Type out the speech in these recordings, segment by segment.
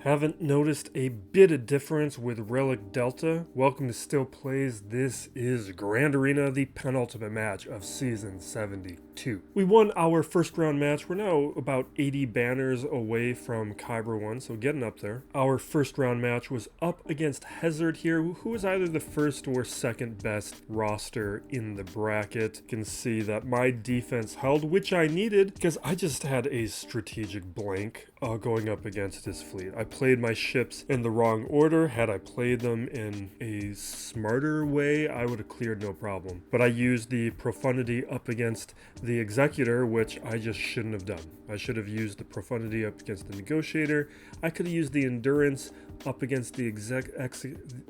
Haven't noticed a bit of difference with Relic Delta? Welcome to Still Plays. This is Grand Arena, the penultimate match of Season 72. We won our first round match. We're now about 80 banners away from Kyber 1, so getting up there. Our first round match was up against Hazard here, who was either the first or second best roster in the bracket. You can see that my defense held, which I needed, because I just had a strategic blank going up against his fleet. I played my ships in the wrong order. Had I played them in a smarter way, I would have cleared no problem. But I used the Profundity up against the Executor, which I just shouldn't have done. I should have used the Profundity up against the Negotiator. I could have used the Endurance up against the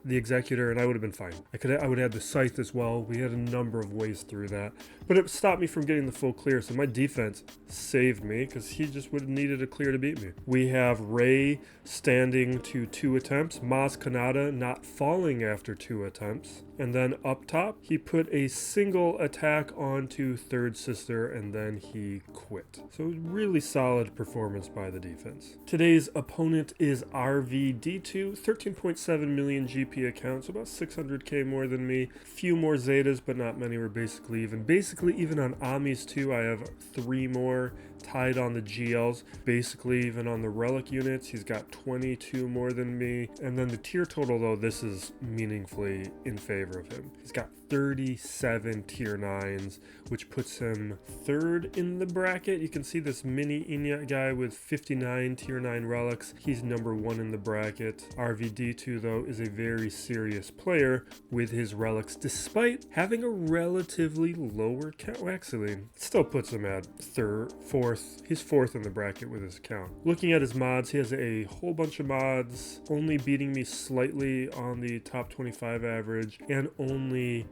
Executor, and I would have been fine. I would have had the Scythe as well. We had a number of ways through that. But it stopped me from getting the full clear, so my defense saved me, because he just would have needed a clear to beat me. We have Ray standing to 2 attempts, Maz Kanata not falling after 2 attempts, and then up top, he put a single attack onto Third Sister, and then he quit. So really solid performance by the defense. Today's opponent is RVD2, 13.7 million GP accounts, about 600k more than me. Few more Zetas, but not many. We're basically even. Basically even on Amis too, I have 3 more tied on the GLs. Basically even on the Relic units, he's got 22 more than me. And then the tier total, though, this is meaningfully in favor of him. He's got 37 tier 9s, which puts him 3rd in the bracket. You can see this mini Inya guy with 59 tier 9 relics. He's number 1 in the bracket. RVD2, though, is a very serious player with his relics, despite having a relatively lower count. Actually, still puts him at 4th. He's 4th in the bracket with his count. Looking at his mods, he has a whole bunch of mods, only beating me slightly on the top 25 average, and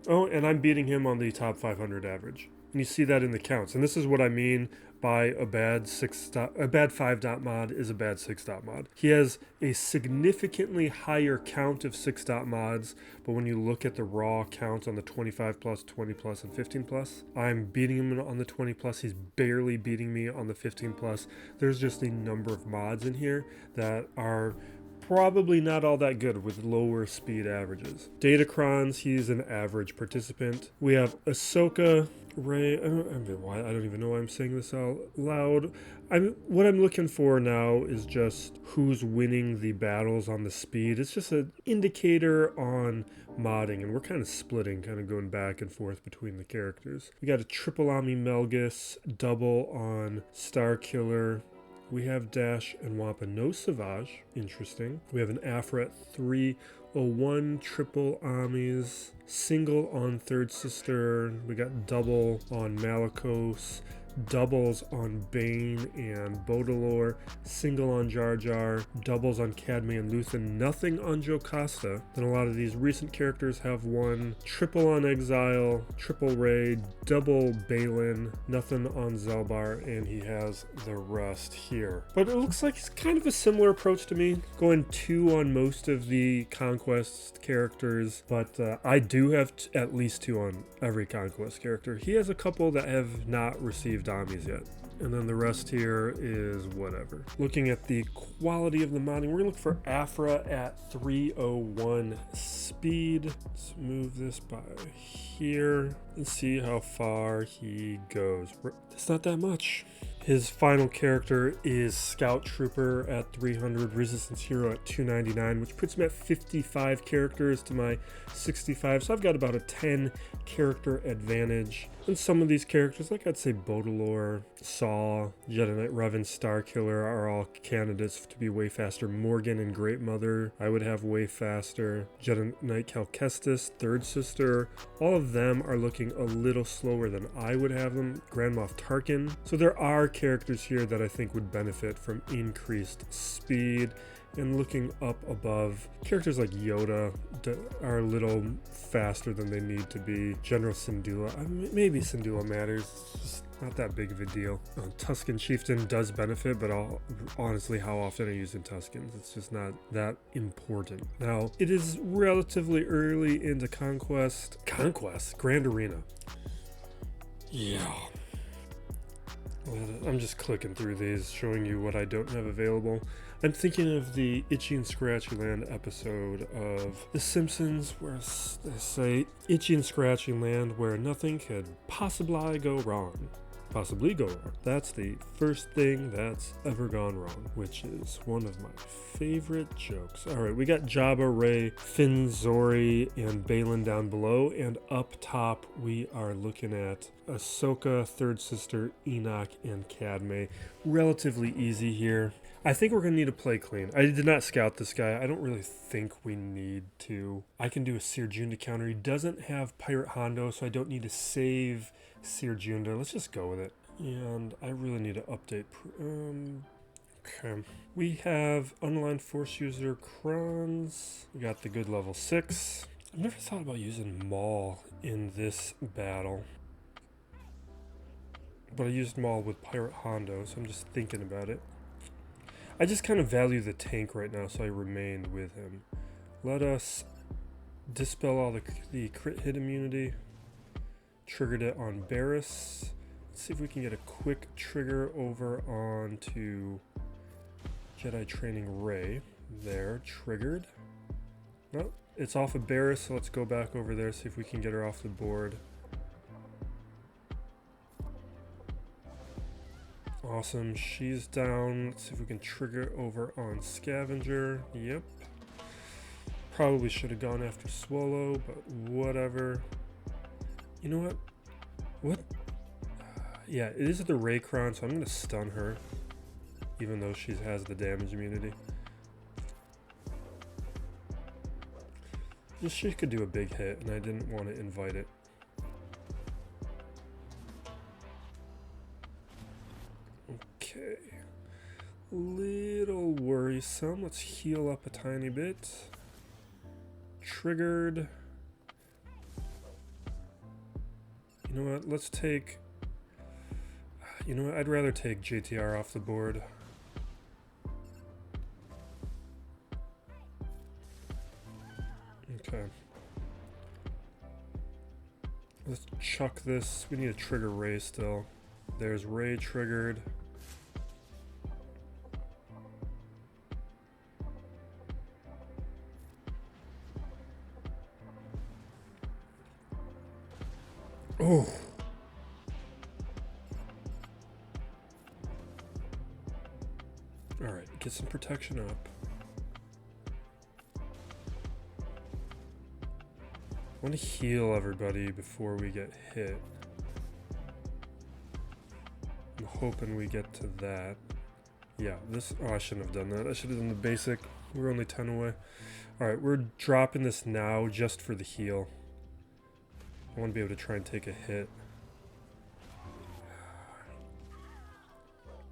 and I'm beating him on the top 500 average. And you see that in the counts. And this is what I mean by a bad 5 dot mod is a bad 6 dot mod. He has a significantly higher count of 6 dot mods, but when you look at the raw count on the 25 plus, 20 plus, and 15 plus, I'm beating him on the 20 plus. He's barely beating me on the 15 plus. There's just a number of mods in here that are probably not all that good with lower speed averages. Datacrons, he's an average participant. We have Ahsoka, Ray. I don't even know why I'm saying this out loud. What I'm looking for now is just who's winning the battles on the speed. It's just an indicator on modding, and we're kind of splitting, kind of going back and forth between the characters. We got a triple Ami Melgus, double on Starkiller. We have Dash and Wampa, no Savage. Interesting. We have an Afra at 301, triple Amis, single on Third Sister. We got double on Malicos, doubles on Bane and Baudelaire, single on Jar Jar, doubles on Cadme and Luthen, nothing on Jocasta. Then a lot of these recent characters have one, triple on Exile, triple Ray, double Balin, nothing on Zelbar, and he has the rest here. But it looks like it's kind of a similar approach to me, going 2 on most of the Conquest characters, but I do have at least 2 on every Conquest character. He has a couple that have not received Amis yet. And then the rest here is whatever. Looking at the quality of the modding, we're gonna look for Afra at 301 speed. Let's move this by here and see how far he goes. It's not that much. His final character is Scout Trooper at 300, Resistance Hero at 299, which puts him at 55 characters to my 65. So I've got about a 10 character advantage. And some of these characters, like I'd say Baudelaire, Saw, Jedi Knight Revan, Starkiller, are all candidates to be way faster. Morgan and Great Mother, I would have way faster. Jedi Knight Cal Kestis, Third Sister, all of them are looking a little slower than I would have them. Grand Moff Tarkin. So there are characters here that I think would benefit from increased speed. And looking up above, characters like Yoda are a little faster than they need to be. General Syndulla, maybe Syndulla matters, it's just not that big of a deal. Tusken Chieftain does benefit, but honestly, how often are you using Tuskens? It's just not that important. Now, it is relatively early into Grand Arena. Yeah. I'm just clicking through these, showing you what I don't have available. I'm thinking of the Itchy and Scratchy Land episode of The Simpsons, where they say, Itchy and Scratchy Land, where nothing could possibly go wrong. Possibly go wrong. That's the first thing that's ever gone wrong, which is one of my favorite jokes. All right, we got Jabba, Ray, Finn, Zori, and Balin down below, and up top we are looking at Ahsoka, Third Sister, Enoch, and Cadme. Relatively easy here. I think we're going to need to play clean. I did not scout this guy. I don't really think we need to. I can do a Seer Junda counter. He doesn't have Pirate Hondo, so I don't need to save Seer Junda. Let's just go with it. And I really need to update. Okay. We have Unaligned Force User Krons. We got the good level 6. I've never thought about using Maul in this battle. But I used Maul with Pirate Hondo, so I'm just thinking about it. I just kind of value the tank right now, so I remained with him. Let us dispel all the crit hit immunity. Triggered it on Barris. Let's see if we can get a quick trigger over onto Jedi Training Ray. There, triggered. No, it's off of Barris, so let's go back over there, see if we can get her off the board. Awesome, she's down. Let's see if we can trigger over on Scavenger. Yep. Probably should have gone after Swallow, but whatever. You know what? What? Yeah, it is the Raycron, so I'm going to stun her. Even though she has the damage immunity. Just she could do a big hit, and I didn't want to invite it. Okay. Little worrisome. Let's heal up a tiny bit. Triggered. You know what? Let's take... You know what? I'd rather take JTR off the board. Okay. Let's chuck this. We need to trigger Ray still. There's Ray triggered. Oh. Alright, get some protection up. I want to heal everybody before we get hit. I'm hoping we get to that. Yeah, this... Oh, I shouldn't have done that. I should have done the basic. We're only 10 away. Alright, we're dropping this now just for the heal. I want to be able to try and take a hit.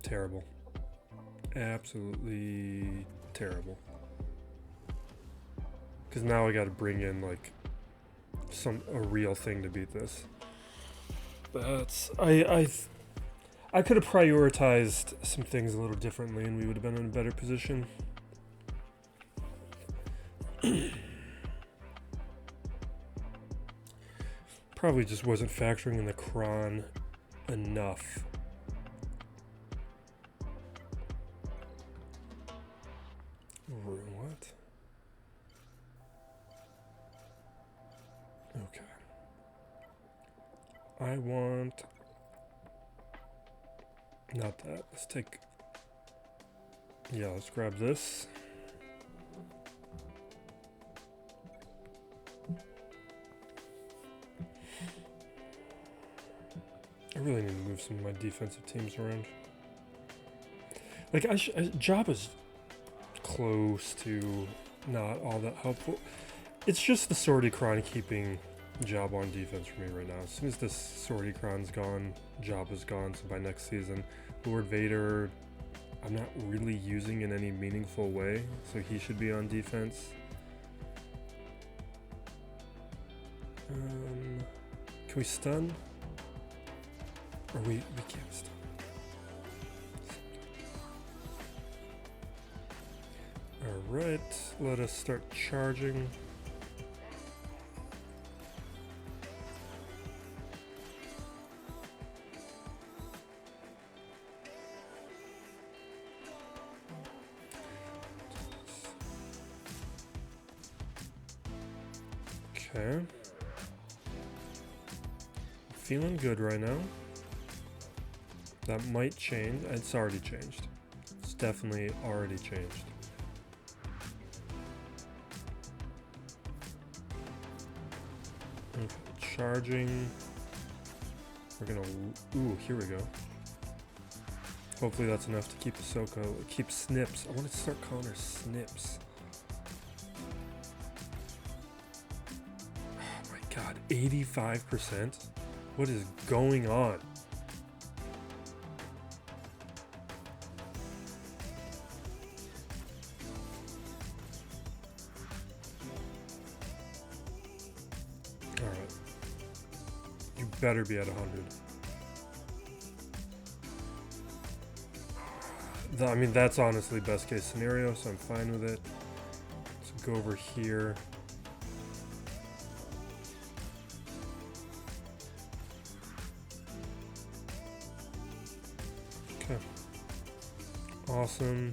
Terrible. Absolutely terrible. Because now I got to bring in like a real thing to beat this. That's I could have prioritized some things a little differently, and we would have been in a better position. Probably just wasn't factoring in the Kron enough. What? Okay. I want... Not that. Let's take... Yeah, let's grab this. I really need to move some of my defensive teams around. Like, Jabba's close to not all that helpful. It's just the Sortikron keeping Jabba on defense for me right now. As soon as this Sortikron's gone, Jabba's gone. So by next season, Lord Vader, I'm not really using in any meaningful way. So he should be on defense. Can we stun? Or we can't stun. Alright, let us start charging. Okay. Feeling good right now. That might change. It's already changed. It's definitely already changed. Okay, charging. We're gonna... Ooh, here we go. Hopefully that's enough to keep Ahsoka... Keep Snips. I want to start calling her Snips. Oh my god, 85%? What is going on? Alright. You better be at 100. I mean, that's honestly best case scenario, so I'm fine with it. Let's go over here. Okay. Awesome.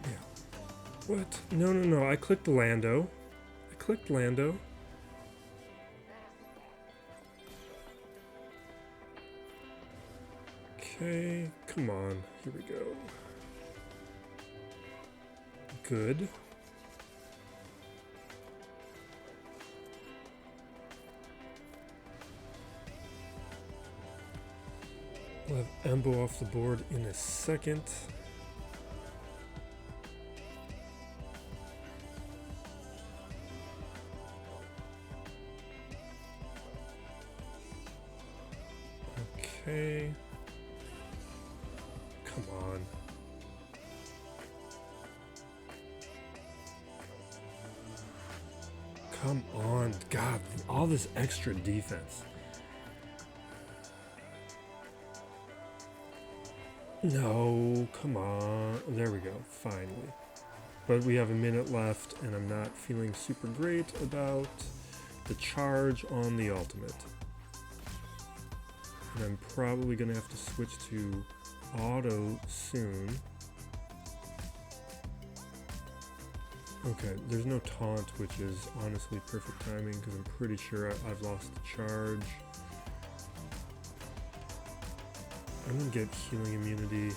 Yeah. What? No. I clicked Lando. Okay, come on. Here we go. Good. We'll have Embo off the board in a second. Okay. Come on. Come on. God, all this extra defense. No, come on. There we go, finally. But we have a minute left, and I'm not feeling super great about the charge on the ultimate. And I'm probably going to have to switch to auto soon. Okay, there's no taunt, which is honestly perfect timing, because I'm pretty sure I've lost the charge. I'm gonna get healing immunity.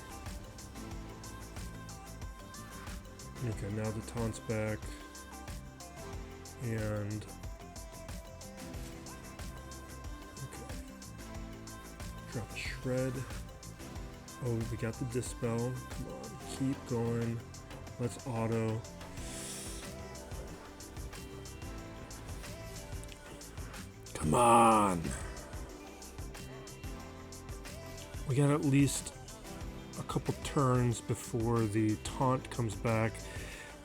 Okay, now the taunt's back. And... okay. Drop a shred. Oh, we got the dispel. Come on, keep going. Let's auto. Come on! We got at least a couple turns before the taunt comes back.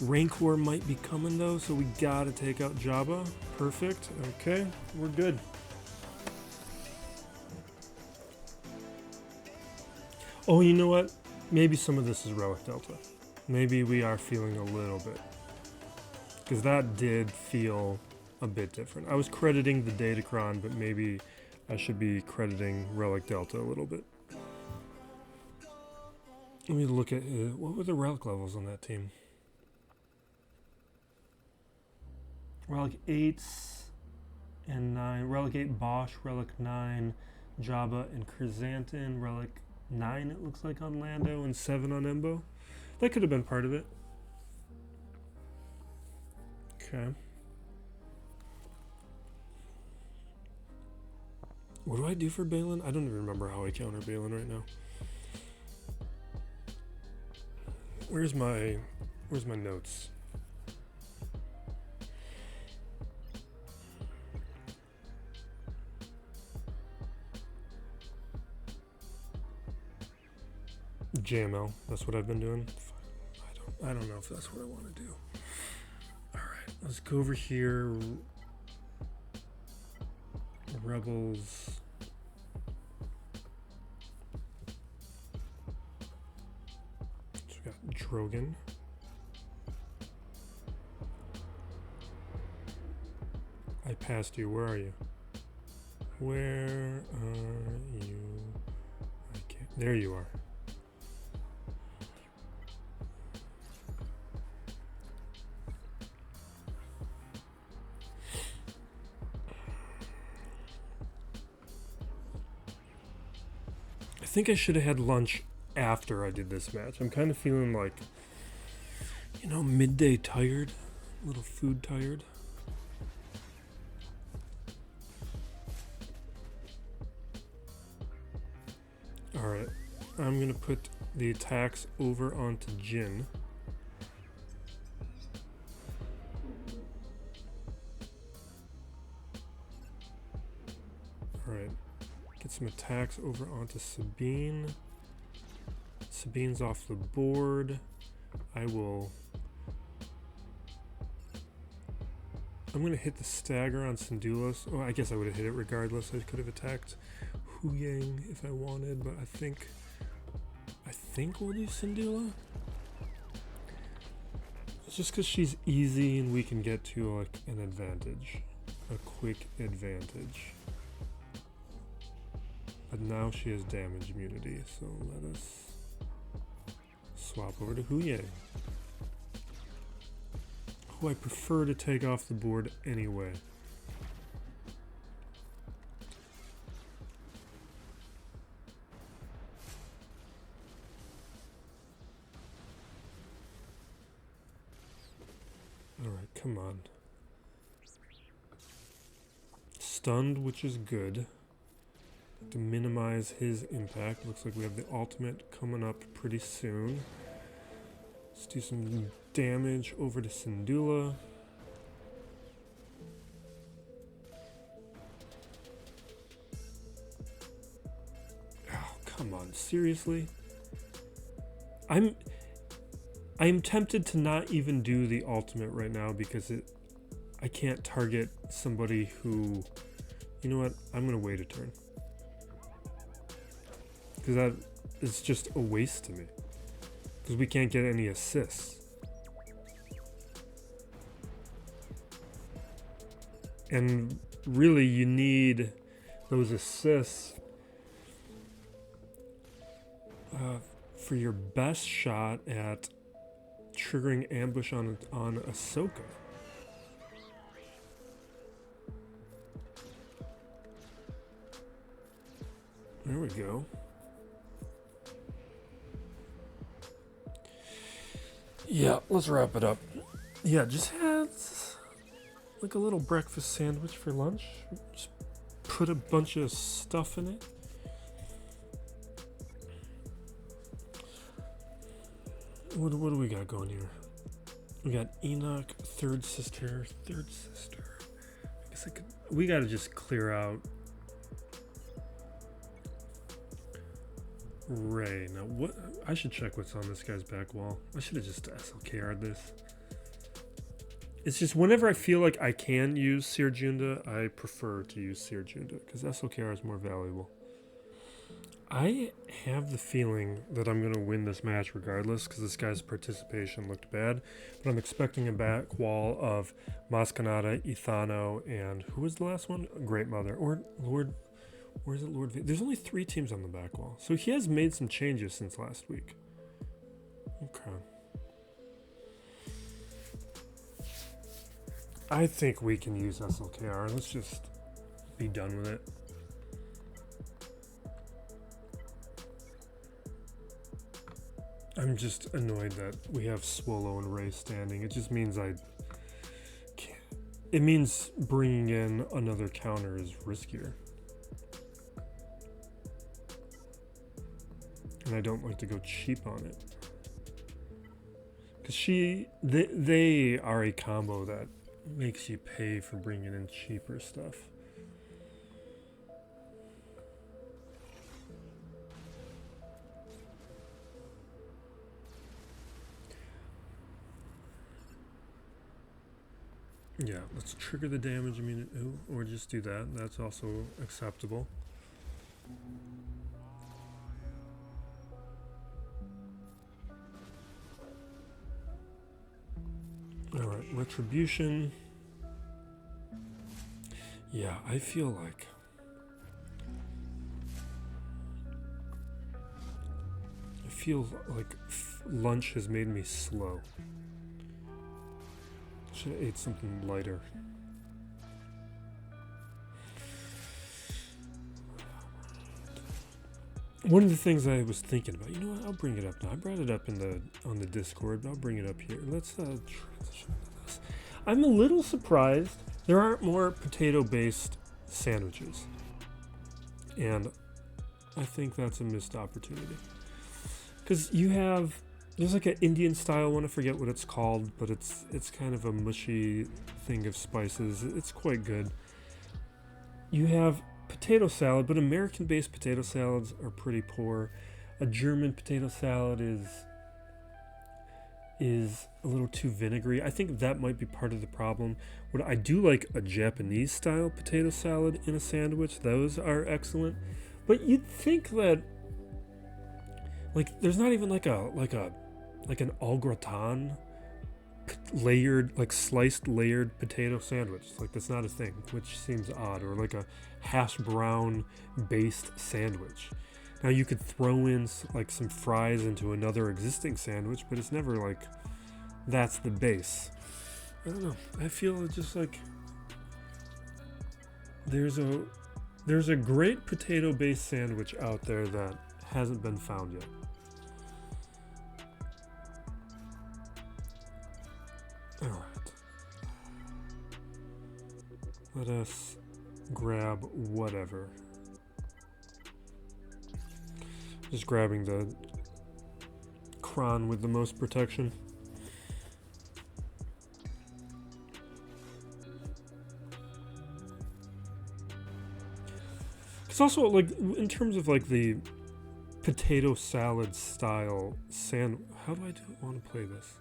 Rancor might be coming though, so we gotta take out Jabba. Perfect. Okay, we're good. Oh, you know what? Maybe some of this is Relic Delta. Maybe we are feeling a little bit. Because that did feel a bit different. I was crediting the Datacron, but maybe I should be crediting Relic Delta a little bit. Let me look at what were the relic levels on that team. Relic 8s and 9. Relic 8 Bosch, Relic 9 Jabba and Chrysanthemum, Relic 9 it looks like on Lando, and 7 on Embo. That could have been part of it. Okay. What do I do for Balin? I don't even remember how I counter Balin right now. Where's my notes? JML, that's what I've been doing. I don't know if that's what I want to do. All right, let's go over here. Rebels. So we got Drogon. I passed you. Where are you? Where are you? I can't. There you are. think I should have had lunch after I did this match. I'm kind of feeling like, you know, midday tired, a little food tired. Alright, I'm gonna put the attacks over onto Jin. Alright, get some attacks over onto Sabine. Sabine's off the board. I'm gonna hit the stagger on Syndulla. Oh, I guess I would have hit it regardless. I could have attacked Hu Yang if I wanted, but I think we'll do Syndulla. It's just because she's easy and we can get to like an advantage, a quick advantage. But now she has damage immunity, so let us swap over to Hu Yang, who I prefer to take off the board anyway. Alright, come on. Stunned, which is good. To minimize his impact. Looks like we have the ultimate coming up pretty soon. Let's do some damage over to Syndulla. Oh, come on, seriously? I'm tempted to not even do the ultimate right now because I can't target somebody who, you know what, I'm gonna wait a turn. Because that is just a waste to me. Because we can't get any assists. And really, you need those assists for your best shot at triggering ambush on Ahsoka. There we go. Yeah, let's wrap it up. Yeah, just had like a little breakfast sandwich for lunch. Just put a bunch of stuff in it. What do we got going here? We got Enoch, third sister. I guess we gotta just clear out Ray. Now what? I should check what's on this guy's back wall. I should have just SLKR'd this. It's just whenever I feel like I can use Seer Junda, I prefer to use Seer Junda because SLKR is more valuable. I have the feeling that I'm going to win this match regardless because this guy's participation looked bad, but I'm expecting a back wall of Maskanata, Ithano, and who was the last one? Great Mother or Lord. Where's it, Lord? There's only 3 teams on the back wall, so he has made some changes since last week. Okay. I think we can use SLKR. Let's just be done with it. I'm just annoyed that we have Swallow and Ray standing. It just means I can't. It means bringing in another counter is riskier. And I don't like to go cheap on it. Because they are a combo that makes you pay for bringing in cheaper stuff. Yeah, let's trigger the damage immunity, or just do that. That's also acceptable. Alright, Retribution. Yeah, I feel like lunch has made me slow. Should have ate something lighter. one of the things I was thinking about, you know what, I'll bring it up now. I brought it up on the Discord, but I'll bring it up here. Let's transition to this. I'm a little surprised there aren't more potato-based sandwiches. And I think that's a missed opportunity. Because there's like an Indian style one, I forget what it's called, but it's kind of a mushy thing of spices. It's quite good. You have potato salad, but American-based potato salads are pretty poor. A German potato salad is a little too vinegary. I think that might be part of the problem. What I do like a Japanese style potato salad in a sandwich. Those are excellent. But you'd think that like there's not even like an au gratin layered, like sliced layered potato sandwich. Like that's not a thing, which seems odd. Or like a hash brown based sandwich. Now you could throw in like some fries into another existing sandwich, but it's never like that's the base. I don't know. I feel just like there's a great potato based sandwich out there that hasn't been found yet. All right. Let us grab whatever. Just grabbing the cron with the most protection. It's also like in terms of like the potato salad style how do I want to play this?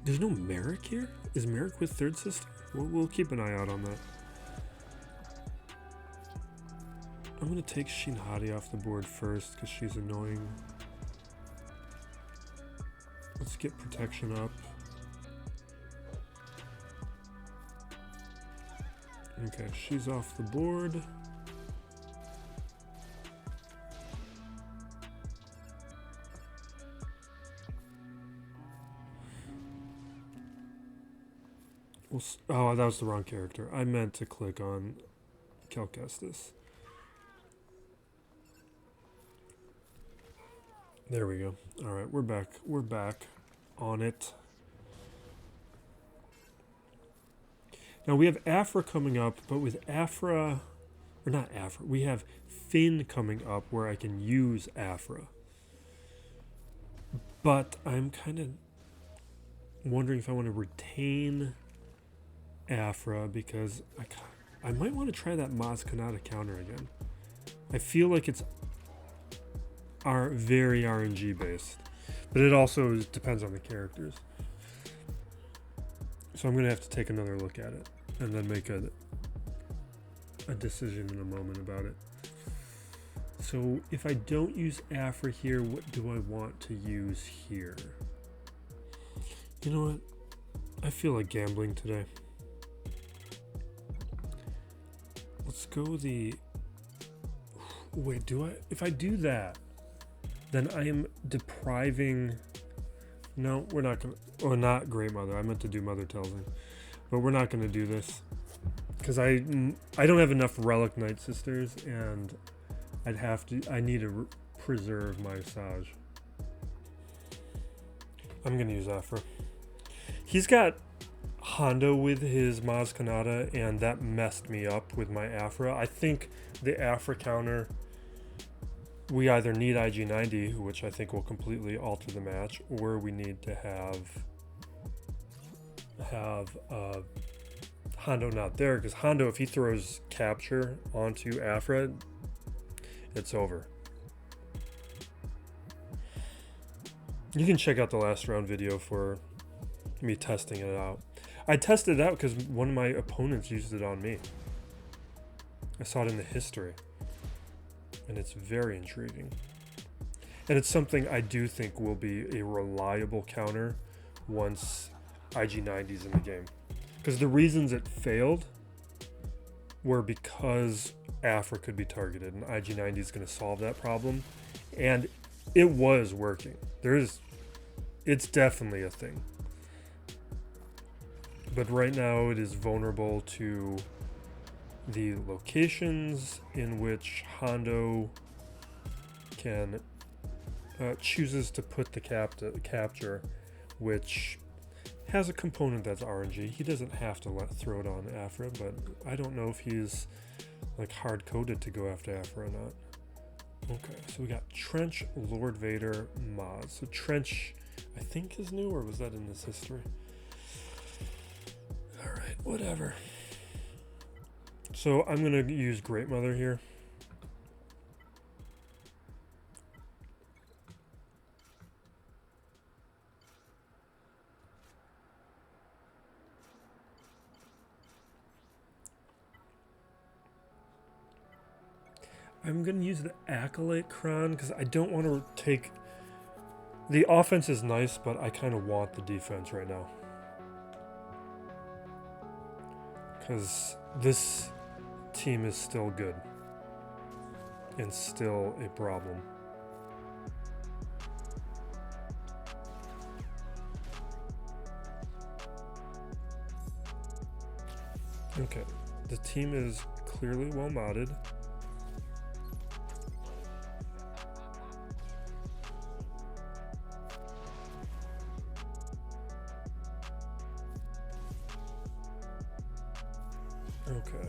There's no Merrick here? Is Merrick with Third Sister? We'll keep an eye out on that. I'm going to take Shinhari off the board first because she's annoying. Let's get protection up. Okay, she's off the board. Oh, that was the wrong character. I meant to click on Calcestis. There we go. All right, we're back. We're back on it. Now we have Afra coming up, but with Afra, or not Afra, we have Finn coming up where I can use Afra. But I'm kind of wondering if I want to retain Afra because I might want to try that Maz Kanata counter again. I feel like it's very RNG based, but it also depends on the characters. So I'm going to have to take another look at it and then make a decision in a moment about it. So if I don't use Afra here, what do I want to use here? You know what? I feel like gambling today. Let's go wait, if I do that, then I am depriving. No, we're not gonna. Oh, not Great Mother. I meant to do Mother Tells Me, but we're not gonna do this because I don't have enough Relic Night Sisters, and I need to preserve my Saj. I'm gonna use Afra. He's got Hondo with his Maz Kanata, and that messed me up with my Afra. I think the Afra counter, we either need IG90, which I think will completely alter the match, or we need to have Hondo not there, because Hondo, if he throws capture onto Afra, it's over. You can check out the last round video for me testing it out. I tested it out because one of my opponents used it on me. I saw it in the history. And it's very intriguing. And it's something I do think will be a reliable counter once IG90's in the game. Because the reasons it failed were because Afra could be targeted, and IG90 is going to solve that problem. And it was working. It's definitely a thing. But right now it is vulnerable to the locations in which Hondo can chooses to put the capture, which has a component that's RNG. He doesn't have to throw it on Afra, but I don't know if he's like hard coded to go after Afra or not. Okay, so we got Trench, Lord Vader, Maz. So Trench, I think is new, or was that in this history? All right, whatever. So I'm gonna use Great Mother here. I'm going to use the Acolyte Kron because I don't want to take... The offense is nice, but I kind of want the defense right now. Because this team is still good. And still a problem. Okay, the team is clearly well modded. Okay,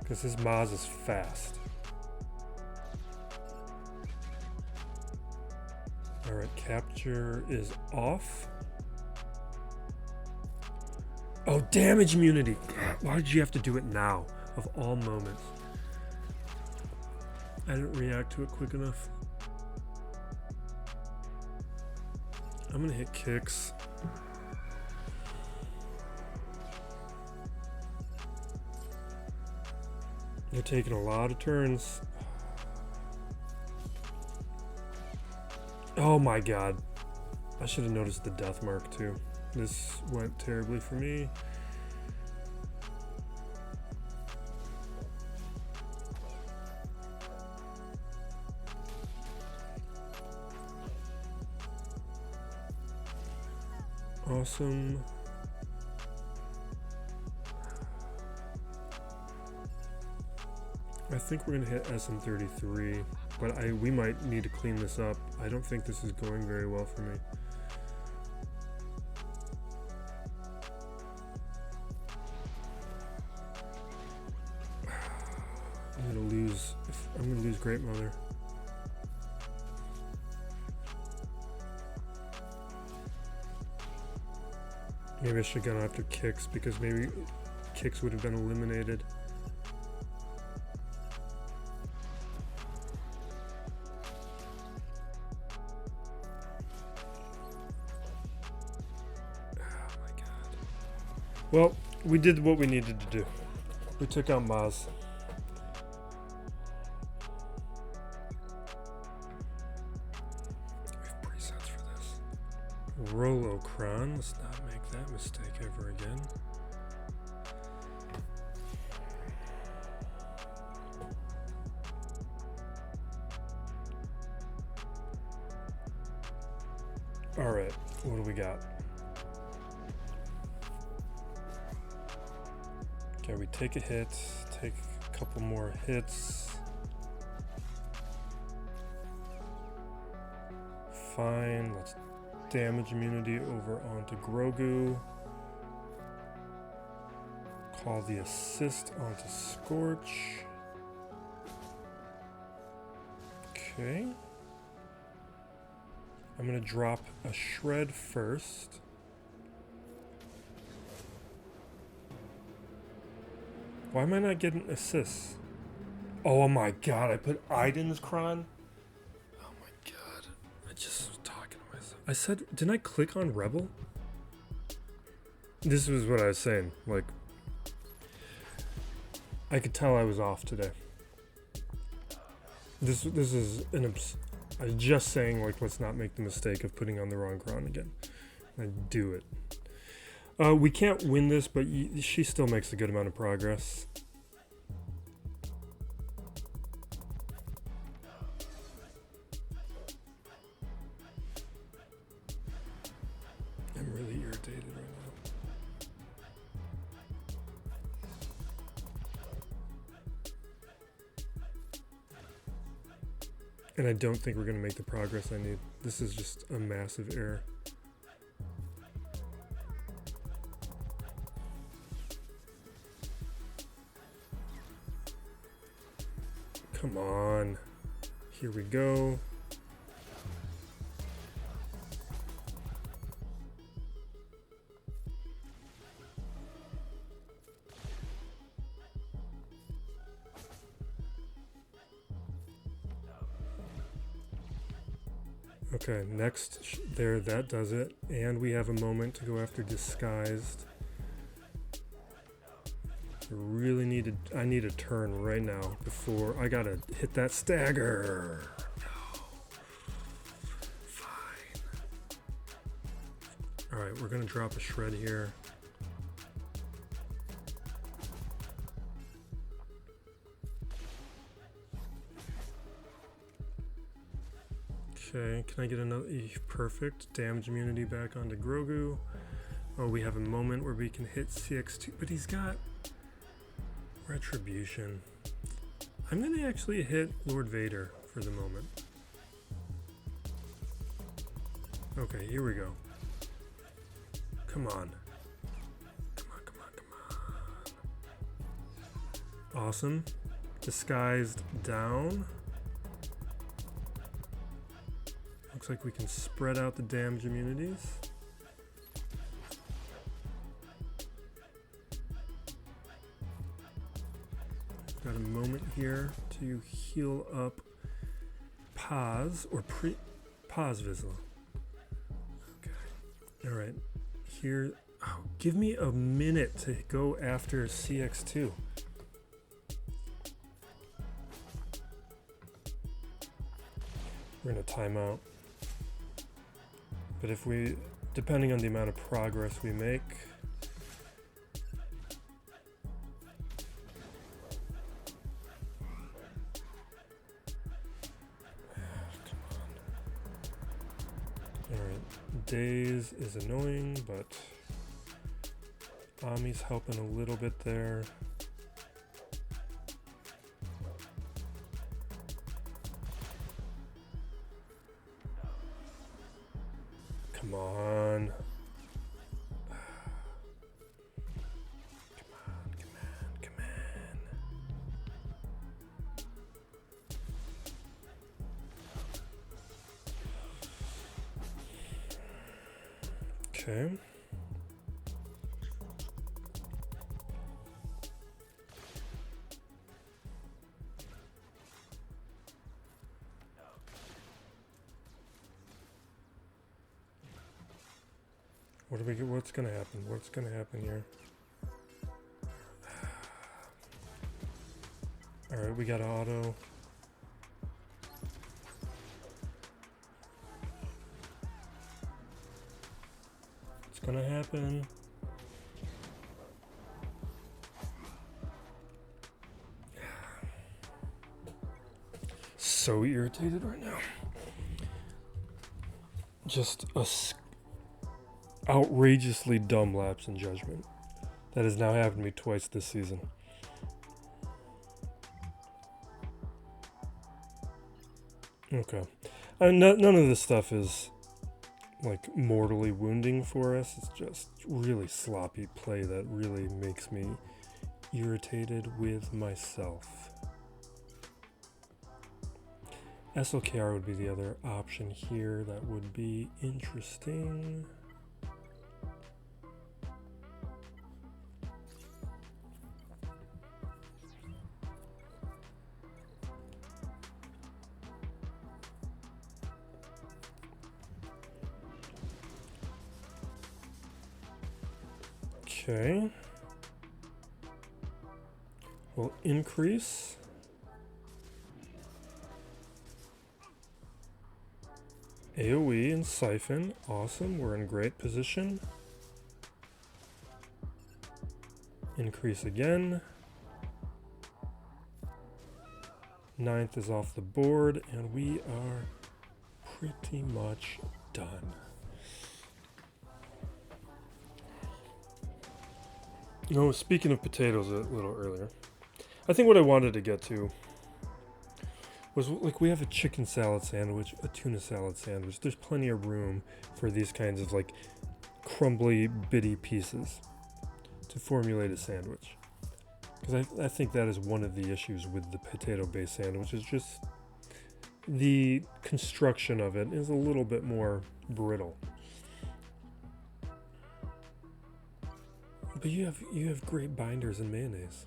because his Maz is fast. Alright, capture is off. Oh, damage immunity! Why did you have to do it now, of all moments? I didn't react to it quick enough. I'm gonna hit kicks. You're taking a lot of turns. Oh my god. I should have noticed the death mark too. This went terribly for me. Awesome. I think we're gonna hit SM33, but we might need to clean this up. I don't think this is going very well for me. I'm gonna lose Great Mother. Maybe I should have gone after kicks because maybe kicks would have been eliminated. Well, we did what we needed to do. We took out Maz. We have presets for this. Rolocron. Let's not make that mistake ever again. Alright, what do we got? Okay, we take a hit, take a couple more hits. Fine, let's damage immunity over onto Grogu. Call the assist onto Scorch. Okay. I'm gonna drop a shred first. Why am I not getting assists? Oh my god, I put Iden's Kron? Oh my god. I just was talking to myself. I said, didn't I click on Rebel? This was what I was saying. Like, I could tell I was off today. This is an I was just saying, like, let's not make the mistake of putting on the wrong Kron again. I do it. We can't win this, but she still makes a good amount of progress. I'm really irritated right now. And I don't think we're going to make the progress I need. This is just a massive error. Come on. Here we go. Okay, next, there, that does it. And we have a moment to go after Disguised. I need a turn right now before I gotta hit that stagger. No. Fine. Alright, we're gonna drop a shred here. Okay, can I get another? Perfect. Damage immunity back onto Grogu. Oh, we have a moment where we can hit CX2, but he's got Retribution. I'm gonna actually hit Lord Vader for the moment. Okay, here we go. Come on. Come on, come on, come on. Awesome. Disguised down. Looks like we can spread out the damage immunities. Got a moment here to heal up Paz or Paz Vizsla. Okay. Alright. Here. Oh, give me a minute to go after CX2. We're gonna time out. But if we, depending on the amount of progress we make, alright, Daze is annoying, but Ami's helping a little bit there. Come on. Come on. Okay. What do we get? What's gonna happen? What's gonna happen here? Alright, we got auto. What's gonna happen? So irritated right now. Just a outrageously dumb lapse in judgment. That has now happened to me twice this season. Okay. None of this stuff is like mortally wounding for us. It's just really sloppy play that really makes me irritated with myself. SLKR would be the other option here. That would be interesting. Okay. We'll increase. AoE and Siphon. Awesome. We're in great position. Increase again. 9th is off the board, and we are pretty much done. You know, speaking of potatoes a little earlier, I think what I wanted to get to was like we have a chicken salad sandwich, a tuna salad sandwich. There's plenty of room for these kinds of like crumbly, bitty pieces to formulate a sandwich. Because I think that is one of the issues with the potato-based sandwich, is just the construction of it is a little bit more brittle. But you have great binders and mayonnaise.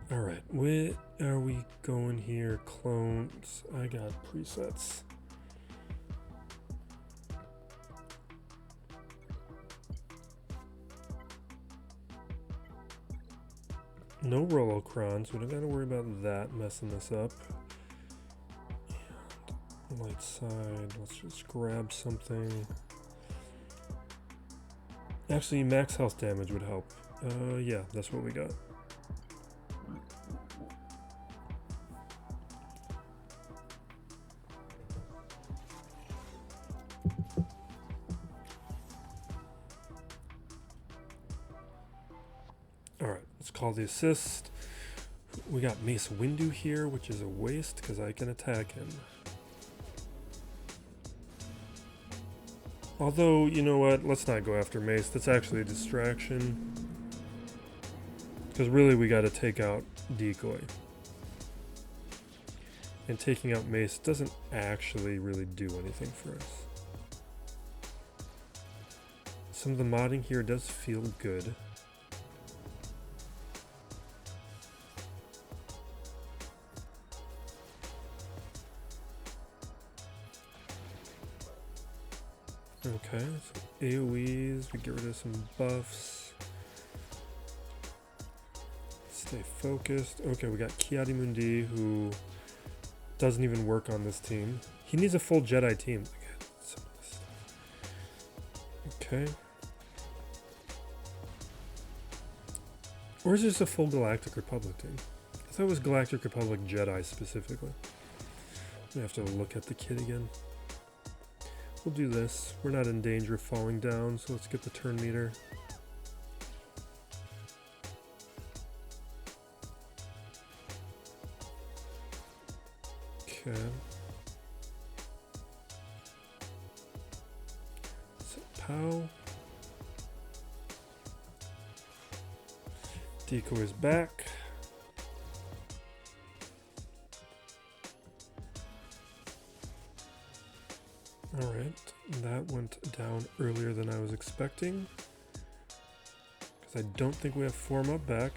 All right, where are we going here? Clones. I got presets. No Rolocrons. We don't got to worry about that messing this up. And light side. Let's just grab something. Actually, max health damage would help. Yeah, that's what we got. Alright, let's call the assist. We got Mace Windu here, which is a waste because I can attack him. Although, you know what? Let's not go after Mace. That's actually a distraction. Because really we got to take out Decoy. And taking out Mace doesn't actually really do anything for us. Some of the modding here does feel good. Okay, so AoEs, we get rid of some buffs. Stay focused. Okay, we got Ki-Adi-Mundi, who doesn't even work on this team. He needs a full Jedi team. Some of this stuff. Okay. Or is this a full Galactic Republic team? I thought it was Galactic Republic Jedi specifically. I have to look at the kit again. We'll do this. We're not in danger of falling down, so let's get the turn meter. Okay. Set POW. Decoy is back. Alright, that went down earlier than I was expecting. Because I don't think we have form up back.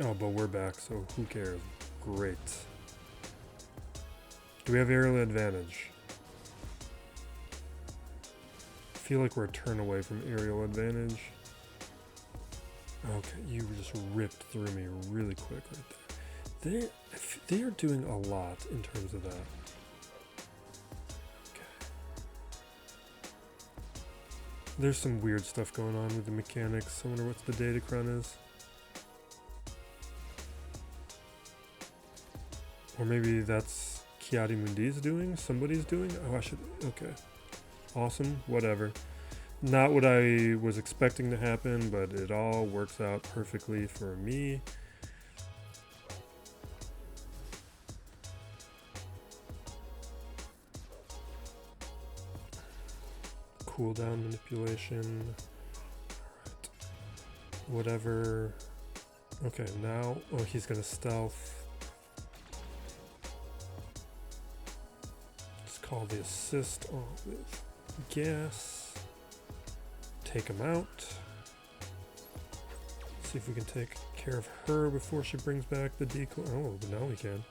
Oh, but we're back, so who cares? Great. Do we have aerial advantage? I feel like we're a turn away from aerial advantage. Okay, you just ripped through me really quick right there. They are doing a lot in terms of that. Okay. There's some weird stuff going on with the mechanics. I wonder what the Datacron is. Or maybe that's Ki-Adi-Mundi's doing? Somebody's doing? Oh, I should... Okay. Awesome. Whatever. Not what I was expecting to happen, but it all works out perfectly for me. Cooldown manipulation. Alright. Whatever. Okay, now... Oh, he's gonna stealth. Let's call the assist on with gas. Take him out. See if we can take care of her before she brings back the decoy. Oh, but now we can.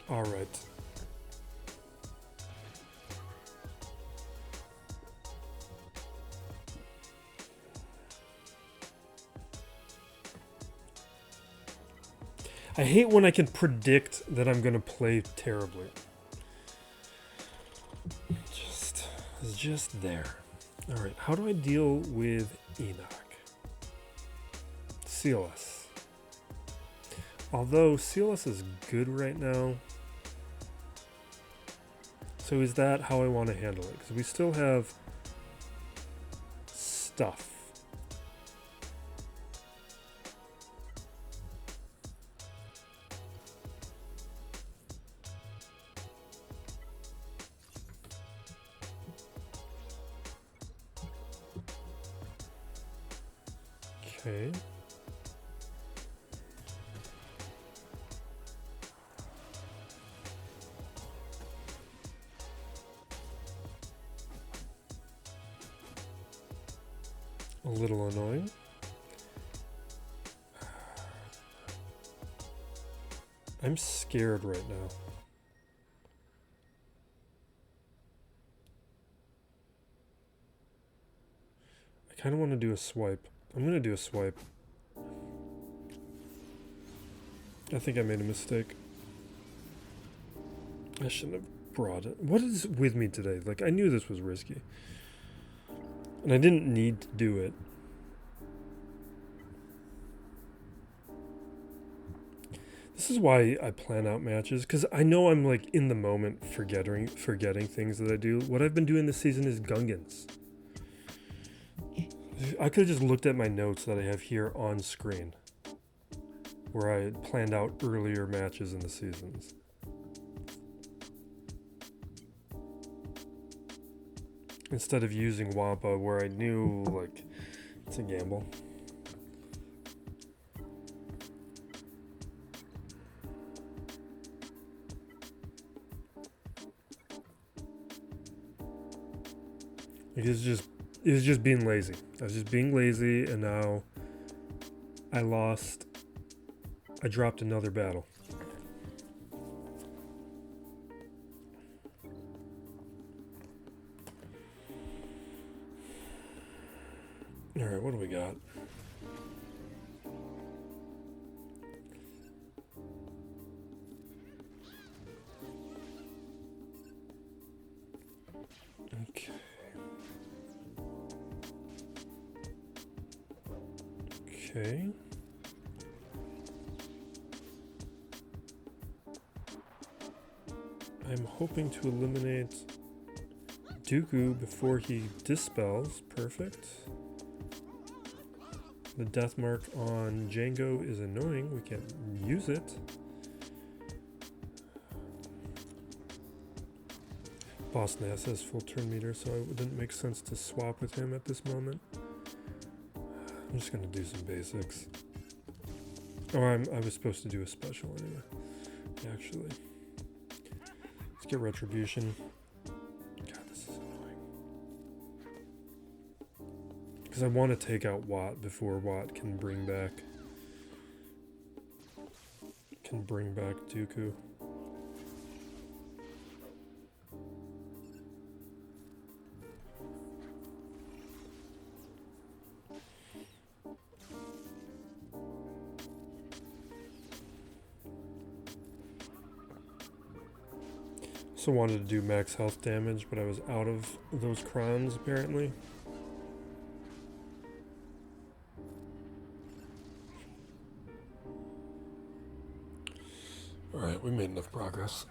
Alright. I hate when I can predict that I'm going to play terribly. It's just there. Alright, how do I deal with Enoch? CLS. Although CLS is good right now. So is that how I want to handle it? Because we still have stuff. Okay. A little annoying. I'm scared right now. I kind of want to do a swipe. I'm going to do a swipe. I think I made a mistake. I shouldn't have brought it. What is with me today? Like, I knew this was risky. And I didn't need to do it. This is why I plan out matches, because I know I'm like in the moment forgetting things that I do. What I've been doing this season is Gungans. I could have just looked at my notes that I have here on screen, where I planned out earlier matches in the seasons. Instead of using Wampa, where I knew, like, it's a gamble. It was just being lazy. I was just being lazy, and now I lost. I dropped another battle. All right, what do we got? Okay. Okay. I'm hoping to eliminate Dooku before he dispels. Perfect. The death mark on Django is annoying. We can't use it. Boss Nass has full turn meter, so it didn't make sense to swap with him at this moment. I'm just gonna do some basics. Oh, I was supposed to do a special anyway. Actually, let's get Retribution. God, this is annoying. Because I want to take out Watt before Watt can bring back Dooku. Also wanted to do max health damage, but I was out of those crons apparently. Alright, we made enough progress.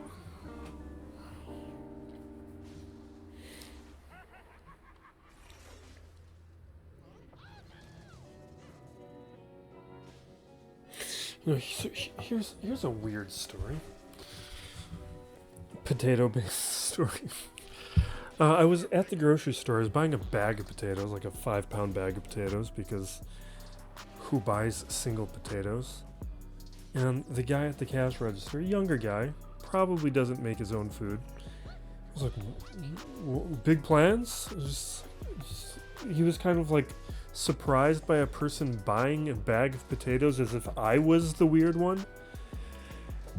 You know, so here's a weird story. Potato-based story. I was at the grocery store. I was buying a bag of potatoes, like a 5-pound bag of potatoes, because who buys single potatoes? And the guy at the cash register, a younger guy, probably doesn't make his own food. I was like, big plans? He was kind of like surprised by a person buying a bag of potatoes as if I was the weird one.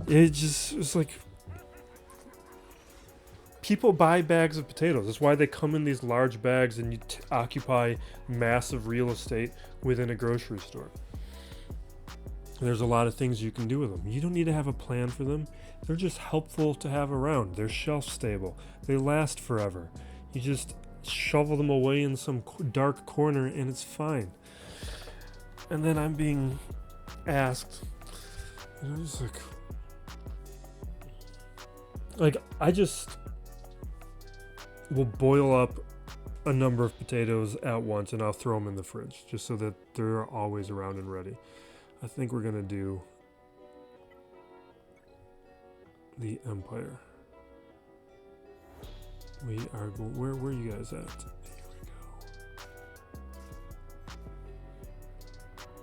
It was like, people buy bags of potatoes. That's why they come in these large bags and you occupy massive real estate within a grocery store. There's a lot of things you can do with them. You don't need to have a plan for them. They're just helpful to have around. They're shelf stable. They last forever. You just shovel them away in some dark corner and it's fine. And then I'm being asked, and I'm just like I just will boil up a number of potatoes at once and I'll throw them in the fridge just so that they're always around and ready. I think we're gonna do the Empire. We are where are you guys at? Here we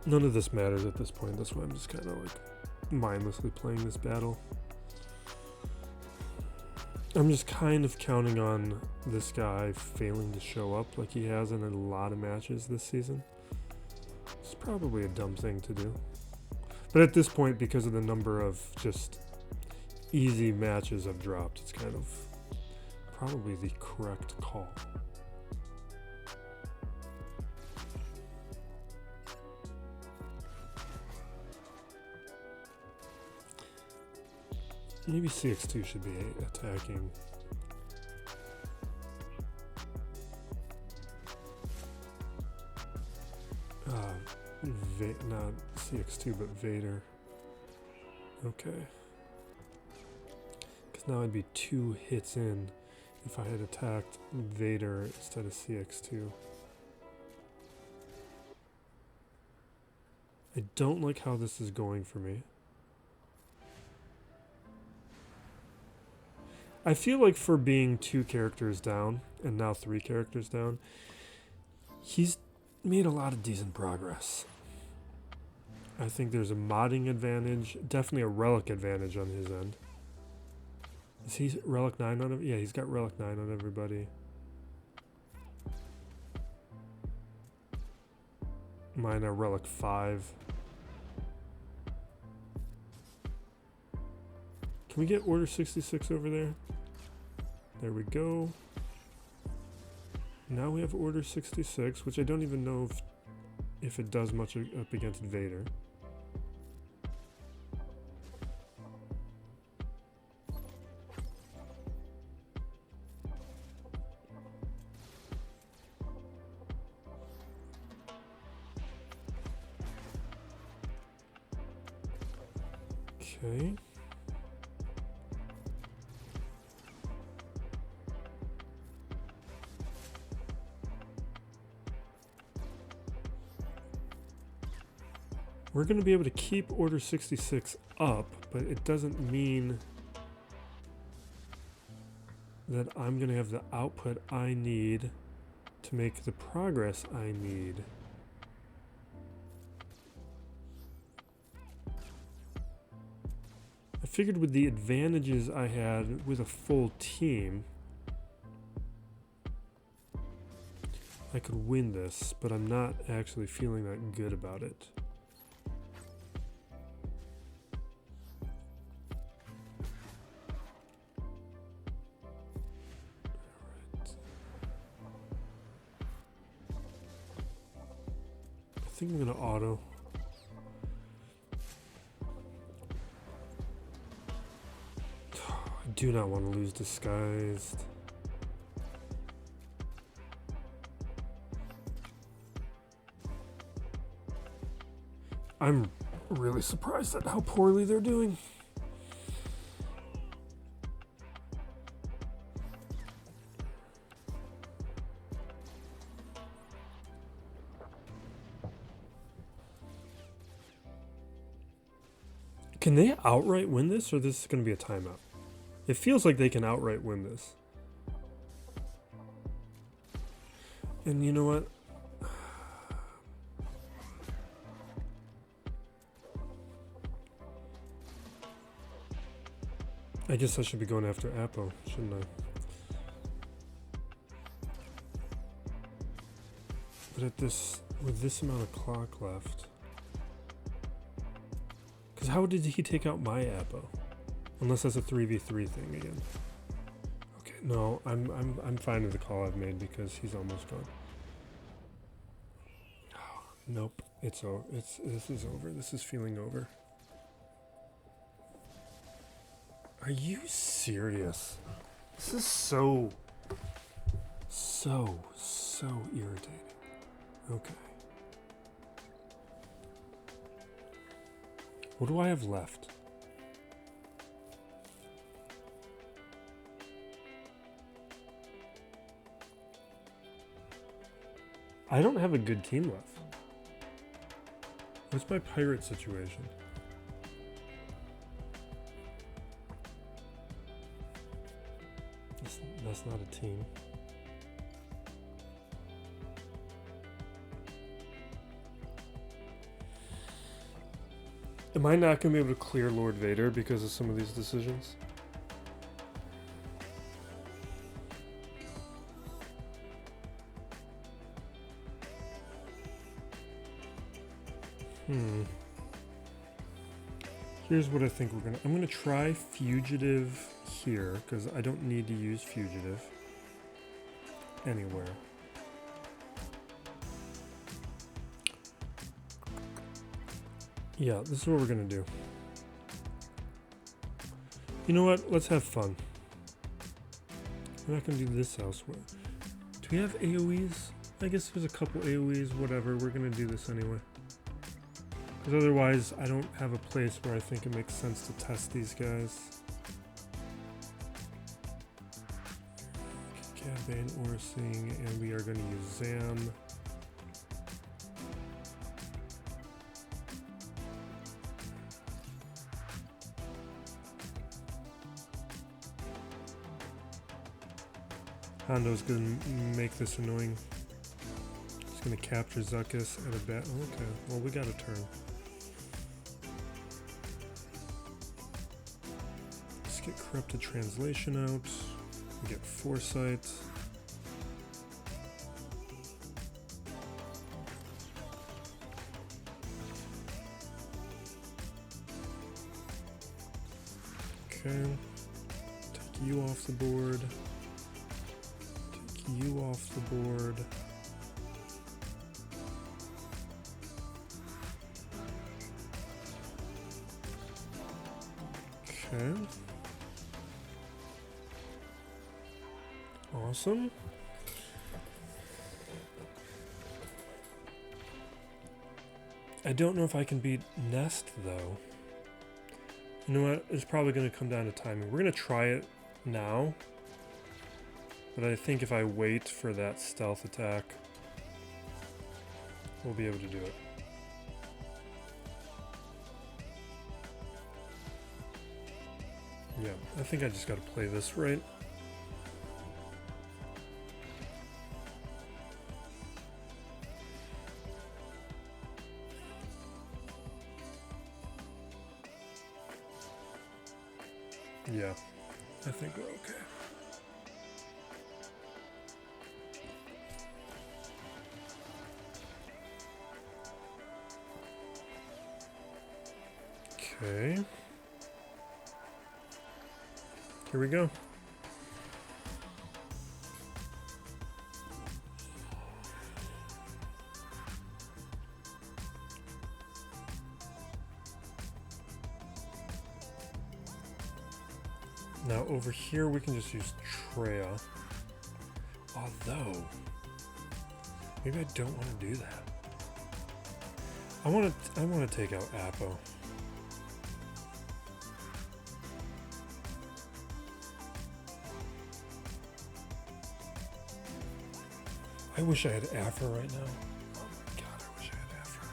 None of this matters at this point. That's why I'm just kind of like mindlessly playing this battle. I'm just kind of counting on this guy failing to show up like he has in a lot of matches this season. It's probably a dumb thing to do. But at this point, because of the number of just easy matches I've dropped, it's kind of probably the correct call. Maybe CX2 should be attacking. Not CX2, but Vader. Okay. Because now I'd be 2 hits in if I had attacked Vader instead of CX2. I don't like how this is going for me. I feel like for being 2 characters down, and now 3 characters down, he's made a lot of decent progress. I think there's a modding advantage, definitely a relic advantage on his end. Is he relic 9 on him? Yeah, he's got relic 9 on everybody. Mine are relic 5. Can we get order 66 over there? There we go. Now we have order 66, which I don't even know if it does much up against Vader. Okay. We're going to be able to keep order 66 up, but it doesn't mean that I'm going to have the output I need to make the progress I need. I figured with the advantages I had with a full team, I could win this, but I'm not actually feeling that good about it. I think I'm gonna auto. I do not want to lose disguised. I'm really surprised at how poorly they're doing. Can they outright win this, or this is going to be a timeout? It feels like they can outright win this. And you know what? I guess I should be going after Apo, shouldn't I? But with this amount of clock left, because how did he take out my Apo? Unless that's a 3v3 thing again. Okay, no, I'm fine with the call I've made because he's almost gone. Oh, nope, this is over. This is feeling over. Are you serious? This is so irritating. Okay. What do I have left? I don't have a good team left. What's my pirate situation? That's not a team. Am I not going to be able to clear Lord Vader because of some of these decisions? Here's what I think I'm gonna try Fugitive here, because I don't need to use Fugitive anywhere. Yeah, this is what we're gonna do. You know what? Let's have fun. We're not gonna do this elsewhere. Do we have AoEs? I guess there's a couple AoEs, whatever. We're gonna do this anyway. Because otherwise, I don't have a place where I think it makes sense to test these guys. Cad Bane, Orsing, and we are going to use Zam. Hondo's going to make this annoying. He's going to capture Zuckuss at a bat. Okay, well, we got a turn. Let's get Corrupted Translation out. We get Foresight. Okay. Take you off the board. Take you off the board. Okay. Awesome. I don't know if I can beat Nest though. You know what? It's probably going to come down to timing. We're going to try it now. But I think if I wait for that stealth attack, we'll be able to do it. Yeah, I think I just got to play this right. Yeah, I think we're okay. Okay. Here we go. Now over here we can just use Treya. Although, maybe I don't want to do that. I want to take out Apo. I wish I had Afra right now. Oh my god, I wish I had Afra.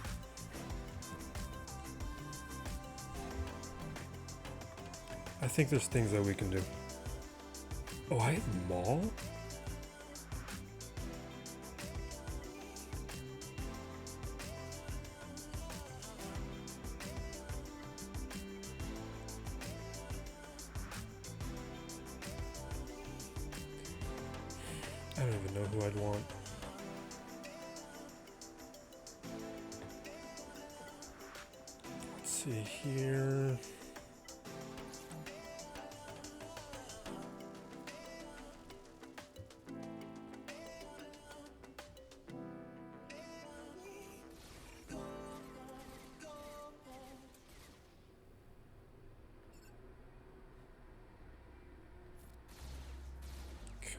I think there's things that we can do. Oh, I have Maul? I don't even know who I'd want. Let's see here.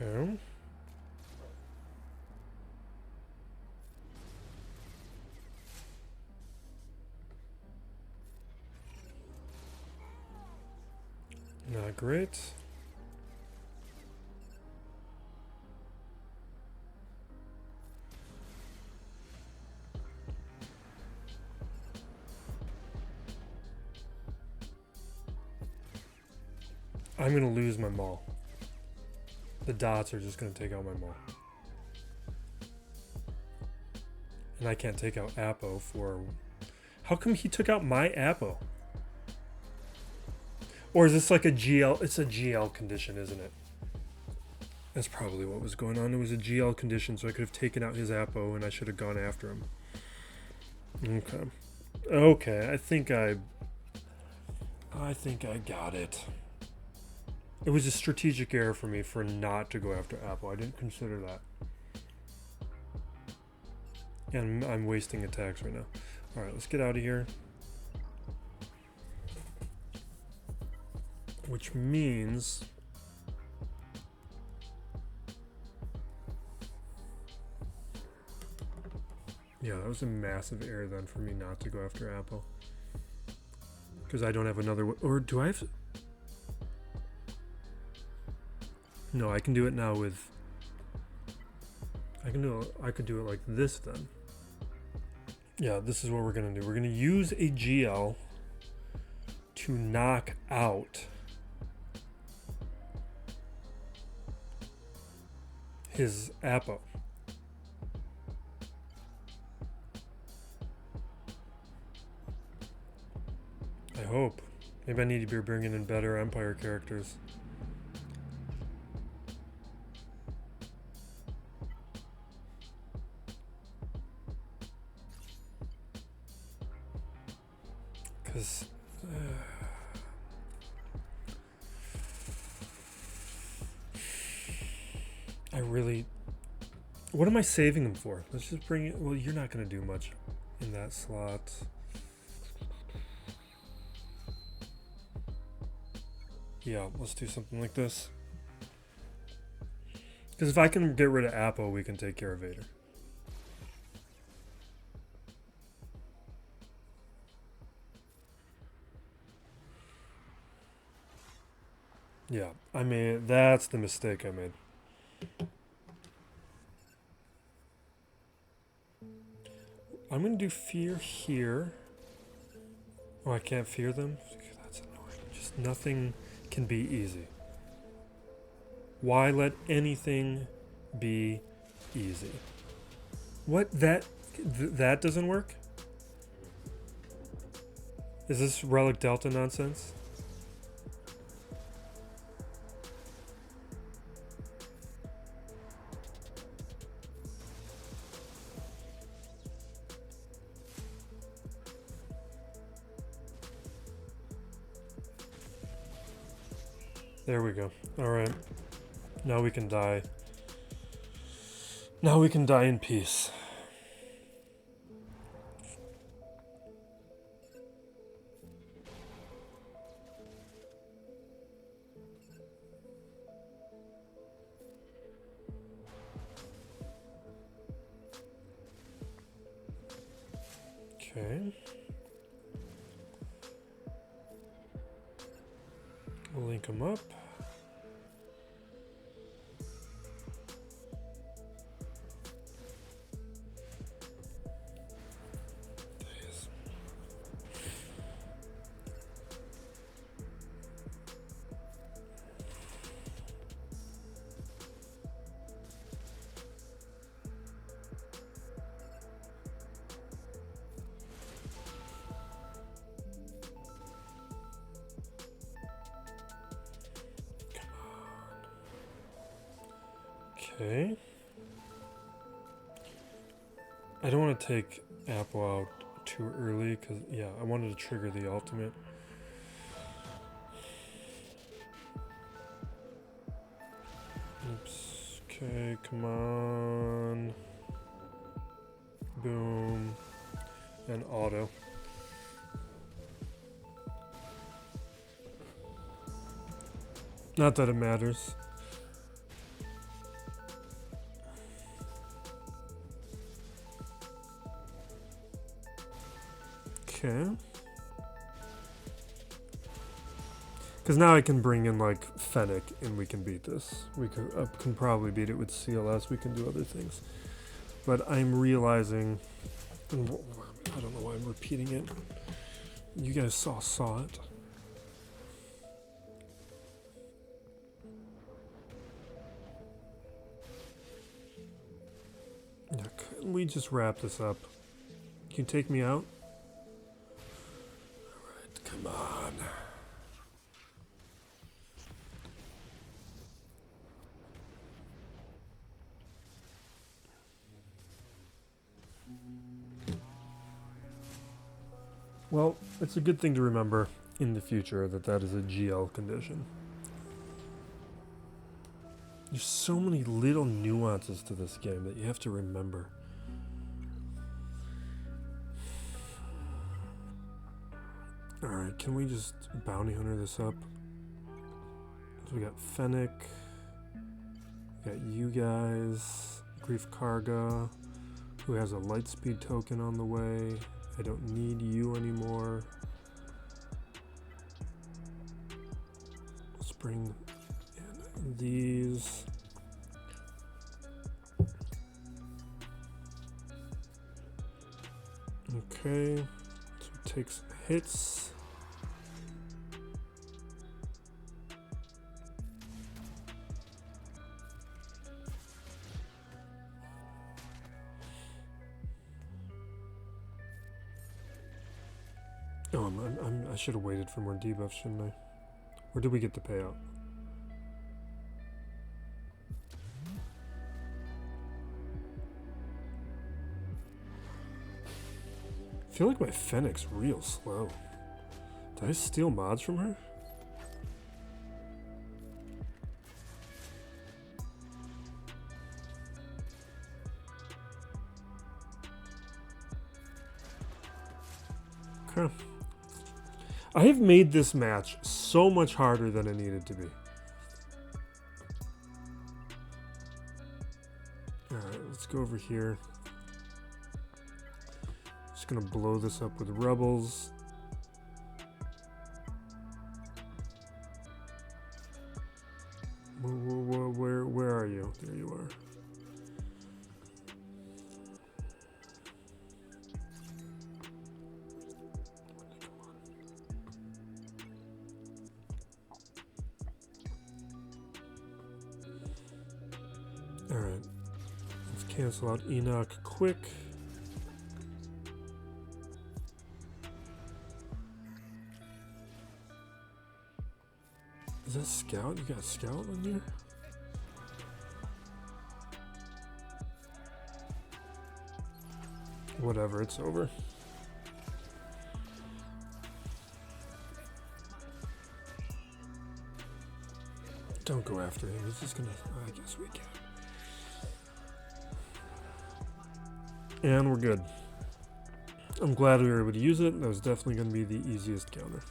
Okay. Not great. I'm gonna lose my Maul. The dots are just gonna take out my Maul. And I can't take out Apo for... How come he took out my Apo? Or is this like a GL? It's a GL condition, isn't it? That's probably what was going on. It was a GL condition, so I could have taken out his Apo and I should have gone after him. Okay. Okay, I think I got it. It was a strategic error for me for not to go after Apo. I didn't consider that. And I'm wasting attacks right now. Alright, let's get out of here. Which means... yeah, that was a massive error then for me not to go after Apple. Because I don't have another... or do I have... no, I can do it now with... I could do it like this then. Yeah, this is what we're going to do. We're going to use a GL to knock out his Apo. I hope. Maybe I need to be bringing in better Empire characters. Because... I really... what am I saving them for? Let's just bring it... well, you're not going to do much in that slot. Yeah, let's do something like this. Because if I can get rid of Apo, we can take care of Vader. Yeah, I mean, that's the mistake I made. I'm going to do fear here. Oh, I can't fear them? That's annoying. Just nothing can be easy. Why let anything be easy? What? That doesn't work? Is this Relic Delta nonsense? There we go. Alright. Now we can die. Now we can die in peace. Okay. We'll link them up. Okay. I don't want to take Apple out too early because, yeah, I wanted to trigger the ultimate. Oops. Okay, come on. Boom. And auto. Not that it matters. Okay. Because now I can bring in like Fennec and we can beat this. We can probably beat it with CLS. We can do other things. But I'm realizing, and I don't know why I'm repeating it. You guys saw it. Yeah, couldn't we just wrap this up? Can you take me out? Come on. Well, it's a good thing to remember in the future that that is a GL condition. There's so many little nuances to this game that you have to remember. Alright, can we just bounty hunter this up? So we got Fennec, we got you guys, Grief Karga, who has a lightspeed token on the way. I don't need you anymore. Let's bring in these. Okay, so take some hits. Oh, I should have waited for more debuffs, shouldn't I? Or did we get the payout? I feel like my Fennec's real slow. Did I steal mods from her? Okay. I have made this match so much harder than it needed to be. Alright, let's go over here. Just gonna blow this up with rebels. Where are you? There you are. Alright, let's cancel out Enoch quick. Is that Scout? You got Scout in here? Whatever, it's over. Don't go after him. He's just gonna... I guess we can. And we're good. I'm glad we were able to use it. That was definitely going to be the easiest counter.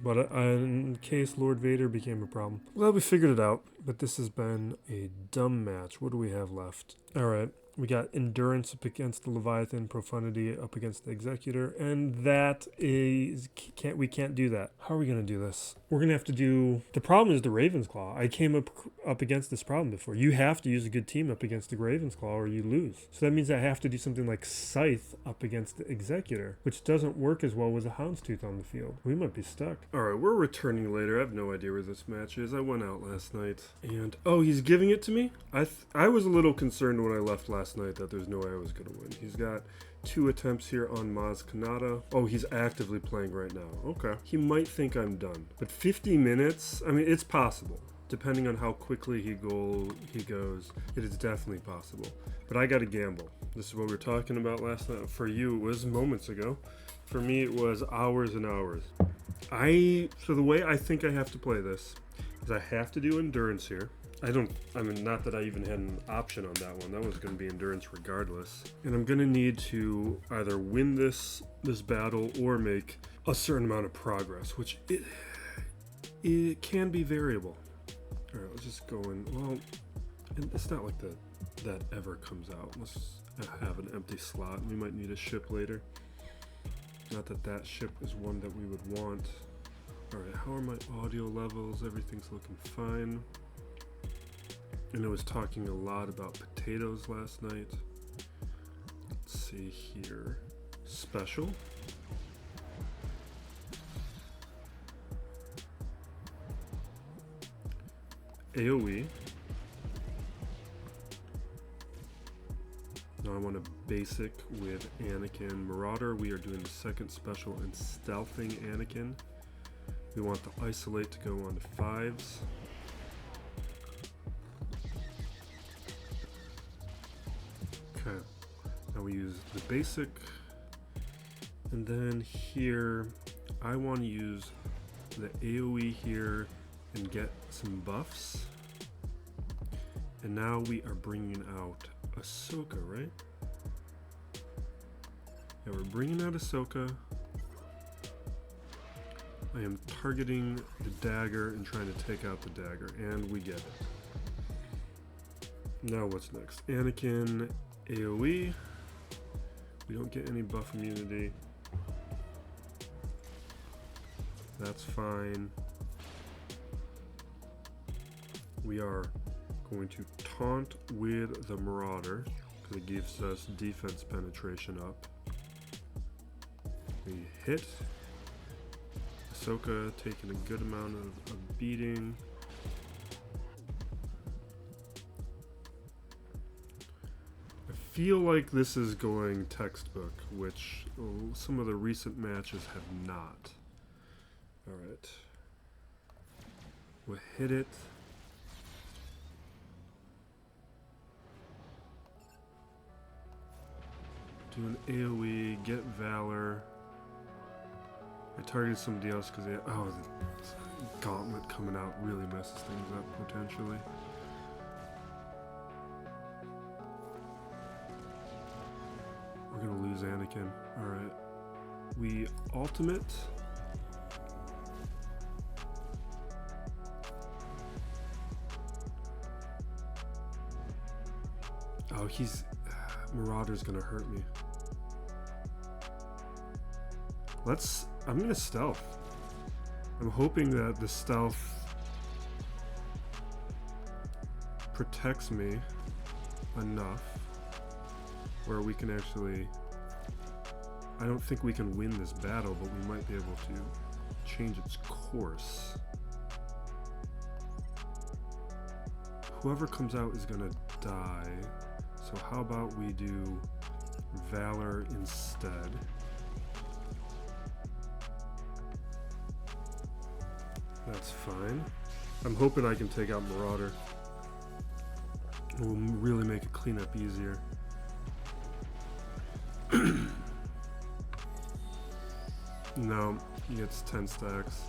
But in case Lord Vader became a problem. Well, we figured it out. But this has been a dumb match. What do we have left? Alright. We got Endurance up against the Leviathan, Profundity up against the Executor, and that is we can't do that. How are we gonna do this? We're gonna have to do. The problem is the Raven's Claw. I came up against this problem before. You have to use a good team up against the Raven's Claw, or you lose. So that means I have to do something like Scythe up against the Executor, which doesn't work as well with a Houndstooth on the field. We might be stuck. All right, we're returning later. I have no idea where this match is. I went out last night, and oh, he's giving it to me. I was a little concerned when I left last night that there's no way I was going to win. He's got 2 attempts here on Maz Kanata. Oh, he's actively playing right now. Okay. He might think I'm done. But 50 minutes? I mean, it's possible. Depending on how quickly he goes, it is definitely possible. But I got to gamble. This is what we were talking about last night. For you, it was moments ago. For me, it was hours and hours. So the way I think I have to play this is I have to do endurance here. Not that I even had an option on that one. That was going to be endurance regardless. And I'm going to need to either win this battle or make a certain amount of progress, which it can be variable. All right, let's just go in. Well, it's not like that ever comes out. Let's have an empty slot. We might need a ship later. Not that ship is one that we would want. All right, how are my audio levels? Everything's looking fine. And I was talking a lot about potatoes last night. Let's see here. Special. AoE. Now I want a basic with Anakin. Marauder, we are doing the second special and stealthing Anakin. We want the isolate to go on to 5s. Okay, now we use the basic And then here, I want to use the AoE here and get some buffs. And now we are bringing out Ahsoka, right? Yeah, we're bringing out Ahsoka. I am targeting the dagger and trying to take out the dagger, and we get it. Now what's next? Anakin, AoE. We don't get any buff immunity. That's fine. We are going to taunt with the Marauder because it gives us defense penetration up. We hit. Ahsoka taking a good amount of beating. I feel like this is going textbook, which some of the recent matches have not. Alright. We'll hit it. Do an AoE, get Valor. I targeted somebody else because the gauntlet coming out really messes things up potentially. We're gonna lose Anakin. Alright. We ultimate. Oh, Marauder's gonna hurt me. I'm gonna stealth. I'm hoping that the stealth protects me enough where we can actually... I don't think we can win this battle, but we might be able to change its course. Whoever comes out is gonna die. So how about we do Valor instead? That's fine. I'm hoping I can take out Marauder. It will really make a cleanup easier. No, he gets 10 stacks.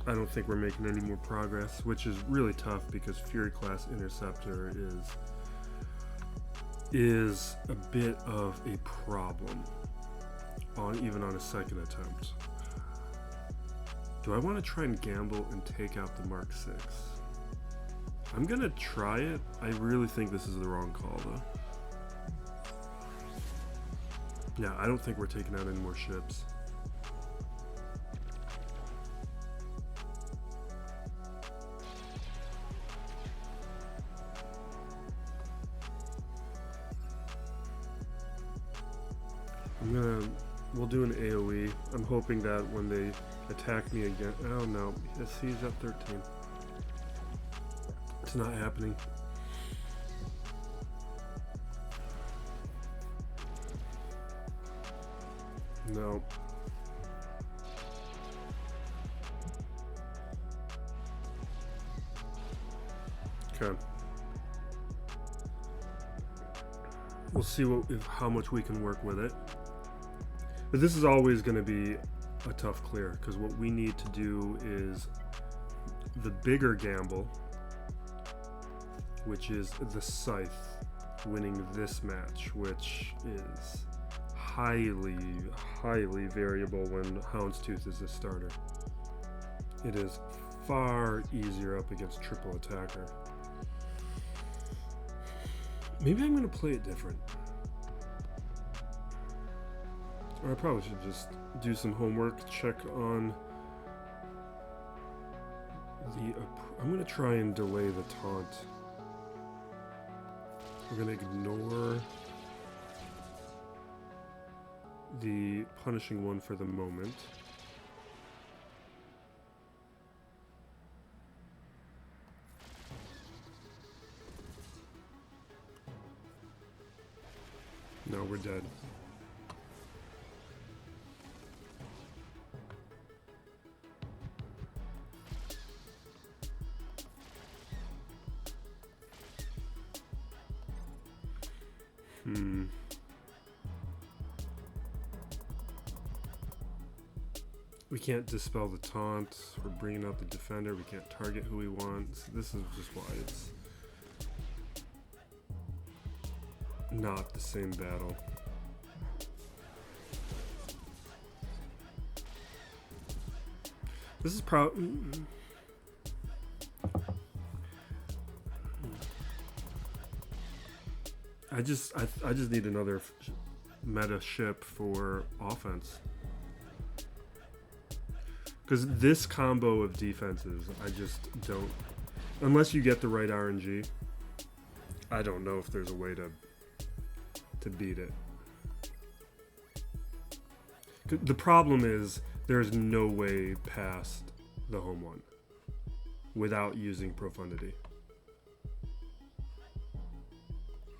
I don't think we're making any more progress, which is really tough because Fury class Interceptor is a bit of a problem even on a second attempt. Do I want to try and gamble and take out the Mark 6? I'm gonna try it. I really think this is the wrong call though. Yeah, I don't think we're taking out any more ships. We'll do an AoE. I'm hoping that when they attack me again, oh no, he's at 13. It's not happening. No. Okay. We'll see how much we can work with it. But this is always going to be a tough clear because what we need to do is the bigger gamble, which is the Scythe winning this match, which is highly variable when Houndstooth is a starter. It is far easier up against triple attacker. Maybe I'm going to play it different. Or I probably should just do some homework, check on the... I'm going to try and delay the taunt. We're going to ignore the punishing one for the moment. No, we're dead. We can't dispel the taunt. We're bringing out the defender. We can't target who we want. So this is just why it's not the same battle. This is probably... I just need another meta ship for offense. Because this combo of defenses, I just don't... Unless you get the right RNG, I don't know if there's a way to beat it. The problem is, there's no way past the home one without using Profundity.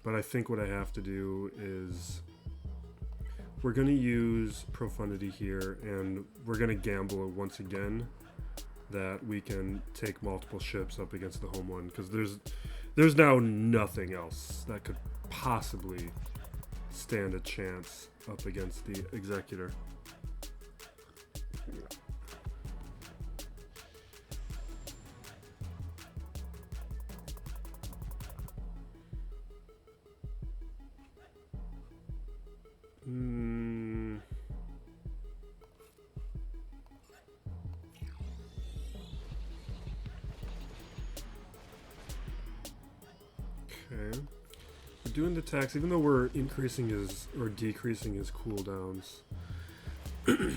But I think what I have to do is... We're going to use Profundity here, and we're going to gamble once again that we can take multiple ships up against the home one, because there's now nothing else that could possibly stand a chance up against the Executor. Okay. We're doing the tax, even though we're increasing his or decreasing his cooldowns. We're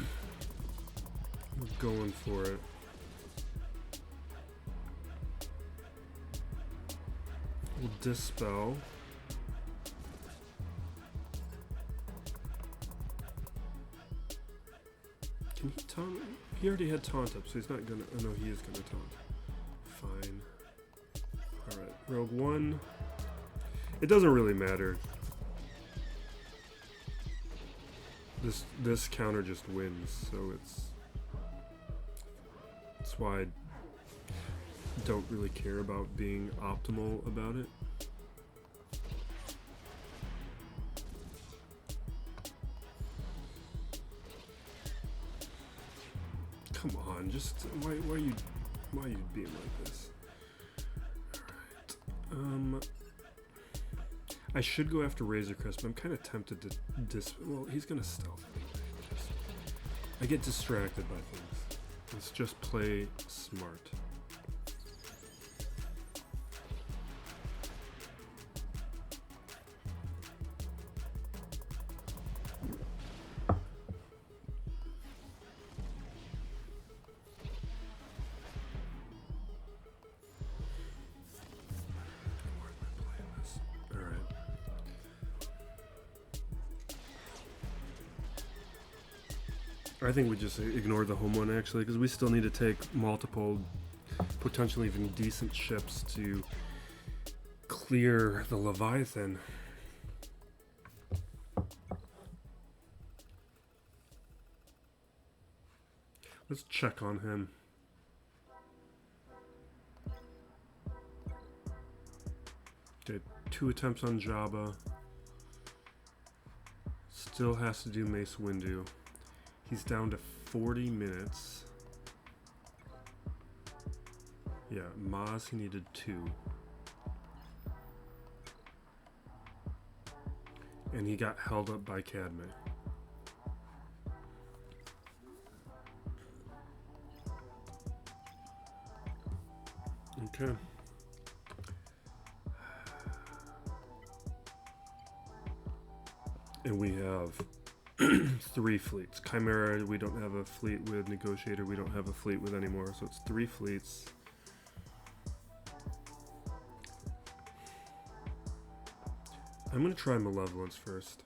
going for it. We'll dispel. Can he taunt? He already had taunt up, so he's not gonna... Oh no, he is gonna taunt. Fine. Alright, Rogue One. It doesn't really matter. This counter just wins, so that's why I don't really care about being optimal about it. Come on, just why are you being like this? Alright. I should go after Razor Crest, but I'm kind of tempted to well, he's gonna stealth anyway. I get distracted by things. Let's just play smart. I think we just ignore the home one, actually, because we still need to take multiple, potentially even decent ships to clear the Leviathan. Let's check on him. Did 2 attempts on Jabba. Still has to do Mace Windu. He's down to 40 minutes. Yeah, Maz, he needed 2. And he got held up by Cadme. Okay. And we have 3 fleets. Chimera, we don't have a fleet with. Negotiator, we don't have a fleet with anymore. So it's 3 fleets. I'm going to try Malevolence first.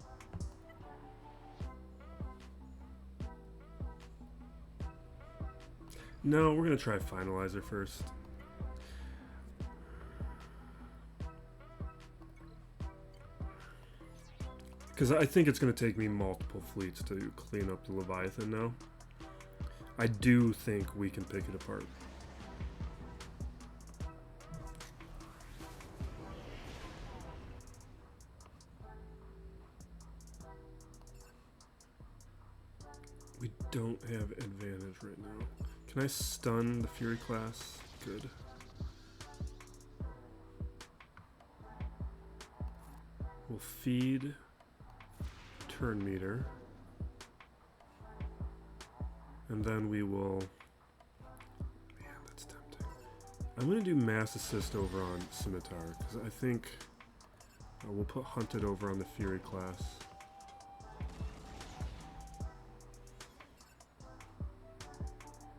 No, we're going to try Finalizer first. Because I think it's going to take me multiple fleets to clean up the Leviathan now. I do think we can pick it apart. We don't have advantage right now. Can I stun the Fury class? Good. We'll feed turn meter. And then we will... Man, that's tempting. I'm going to do mass assist over on Scimitar, because I think we'll put Hunted over on the Fury class.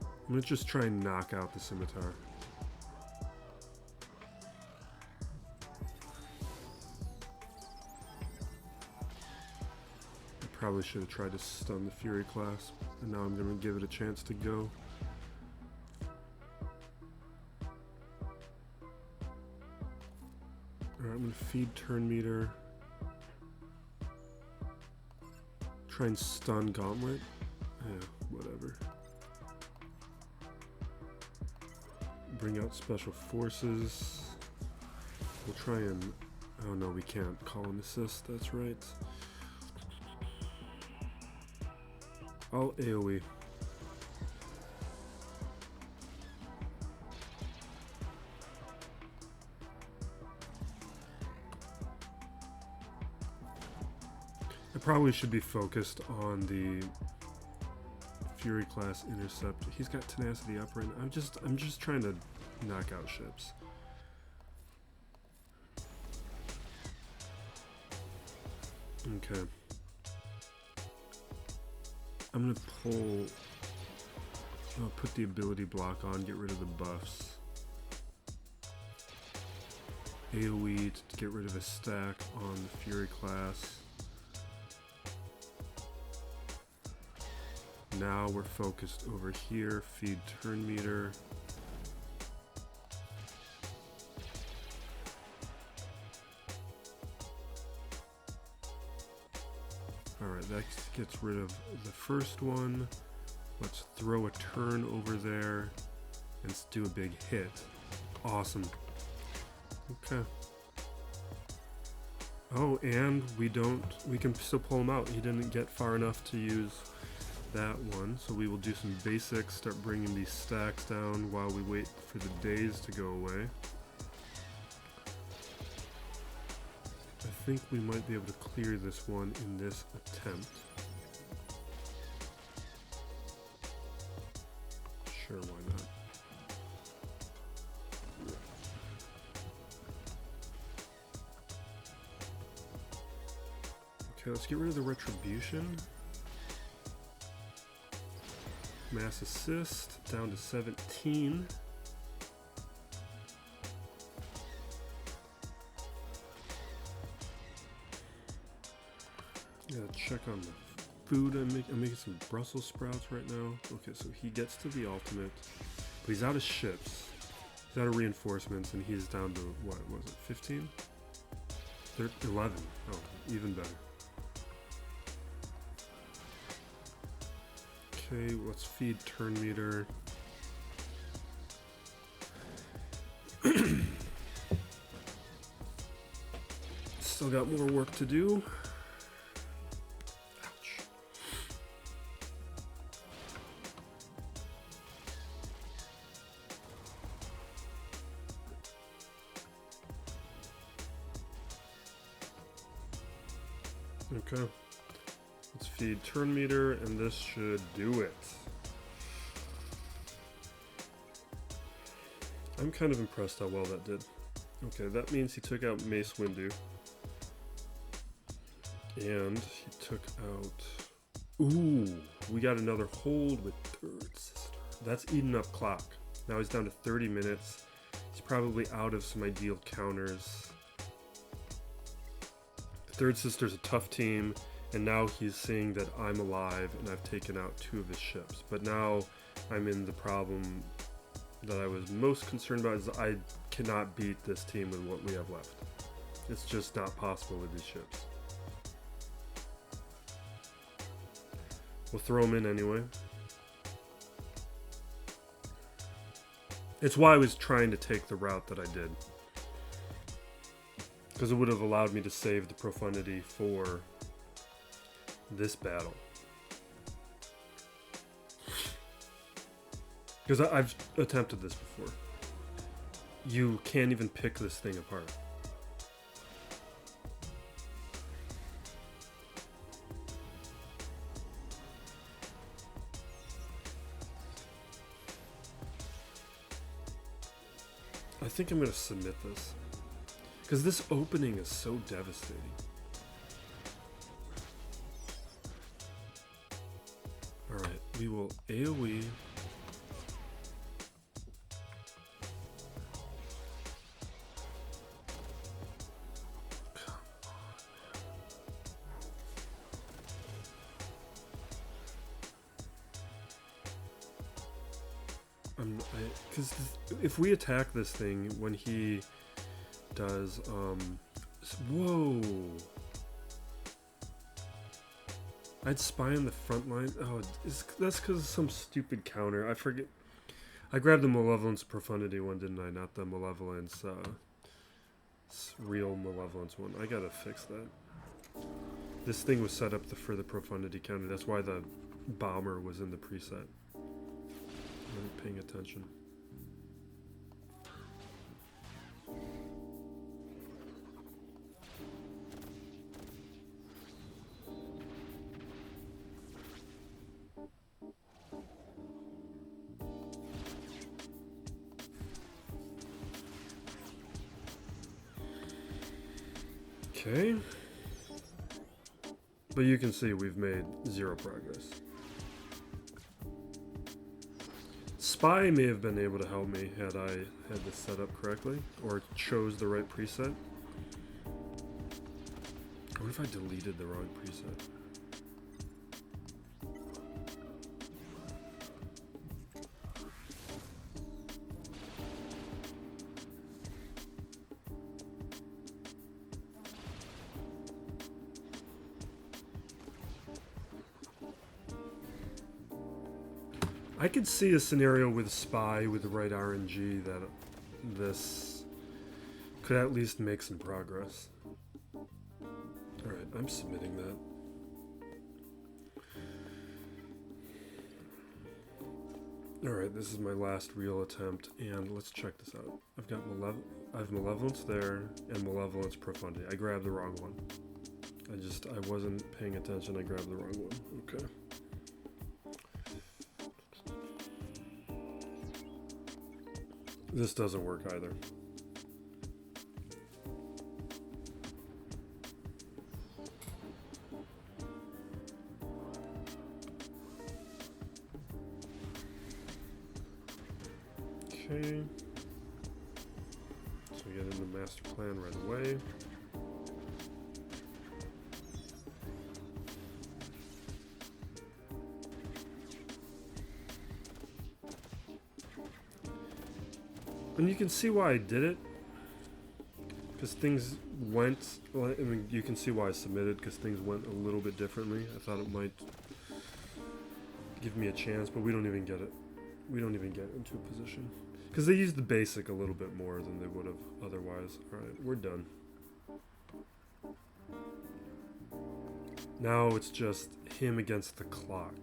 I'm going to just try and knock out the Scimitar. Probably should have tried to stun the Fury class, and now I'm going to give it a chance to go. Alright, I'm going to feed turn meter. Try and stun Gauntlet. Yeah, whatever. Bring out special forces. We'll try and... Oh no, we can't call an assist, that's right. I'll AoE. I probably should be focused on the Fury class intercept. He's got tenacity up right now. I'm just trying to knock out ships. Okay. I'm gonna pull, put the ability block on, get rid of the buffs. AoE to get rid of a stack on the Fury class. Now we're focused over here, feed turn meter. Alright, that gets rid of the first one. Let's throw a turn over there and let's do a big hit. Awesome. Okay. Oh, and we can still pull him out. He didn't get far enough to use that one, so we will do some basics, start bringing these stacks down while we wait for the days to go away. I think we might be able to clear this one in this attempt. Sure, why not? Okay, let's get rid of the retribution. Mass assist down to 17. Gotta check on the food. I'm making some Brussels sprouts right now. Okay, so he gets to the ultimate, but he's out of ships. He's out of reinforcements, and he's down to, what was it, 15? 11. Oh, even better. Okay, let's feed turn meter. Still got more work to do. Ouch. Okay. Let's feed turn meter, and this should do it. I'm kind of impressed how well that did. Okay, that means he took out Mace Windu. And he took out... Ooh, we got another hold with Third Sister. That's eating up clock. Now he's down to 30 minutes. He's probably out of some ideal counters. Third Sister's a tough team, and now he's seeing that I'm alive and I've taken out 2 of his ships. But now I'm in the problem that I was most concerned about, is I cannot beat this team with what we have left. It's just not possible with these ships. We'll throw them in anyway. It's why I was trying to take the route that I did, because it would have allowed me to save the profundity for this battle. Because I've attempted this before. You can't even pick this thing apart. I think I'm going to submit this. Because this opening is so devastating. Alright, we will AoE. Because if we attack this thing when he does, whoa! I'd spy on the front line. Oh, that's because of some stupid counter. I forget. I grabbed the Malevolence Profundity one, didn't I? Not the Malevolence, real Malevolence one. I gotta fix that. This thing was set up for the Profundity counter. That's why the Bomber was in the preset. I wasn't paying attention. Okay. But you can see we've made 0 progress. Spy may have been able to help me had I had this set up correctly, or chose the right preset. What if I deleted the wrong preset? I could see a scenario with Spy with the right RNG that this could at least make some progress. Alright, I'm submitting that. Alright, this is my last real attempt, and let's check this out. I have Malevolence there, and Malevolence Profundity. I grabbed the wrong one. I wasn't paying attention, I grabbed the wrong one. Okay. This doesn't work either. Okay. So we get into master plan right away. And you can see why I did it, because things went, well, I mean, you can see why I submitted, because things went a little bit differently. I thought it might give me a chance, but we don't even get it. We don't even get into a position. Because they used the basic a little bit more than they would have otherwise. Alright, we're done. Now it's just him against the clock.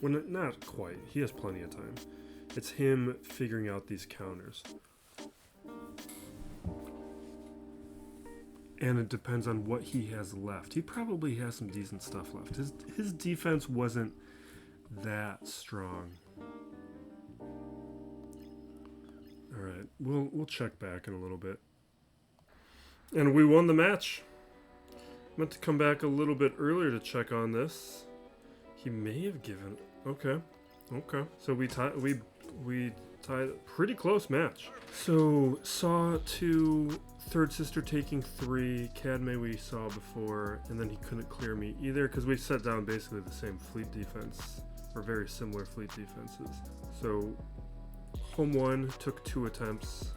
Well, not quite. He has plenty of time. It's him figuring out these counters. And it depends on what he has left. He probably has some decent stuff left. His defense wasn't that strong. Alright, we'll check back in a little bit. And we won the match. Meant to come back a little bit earlier to check on this. He may have given... Okay. So we tied a pretty close match. So saw 2, third sister taking 3, Cadme we saw before, and then he couldn't clear me either because we set down basically the same fleet defense, or very similar fleet defenses. So home 1 took 2 attempts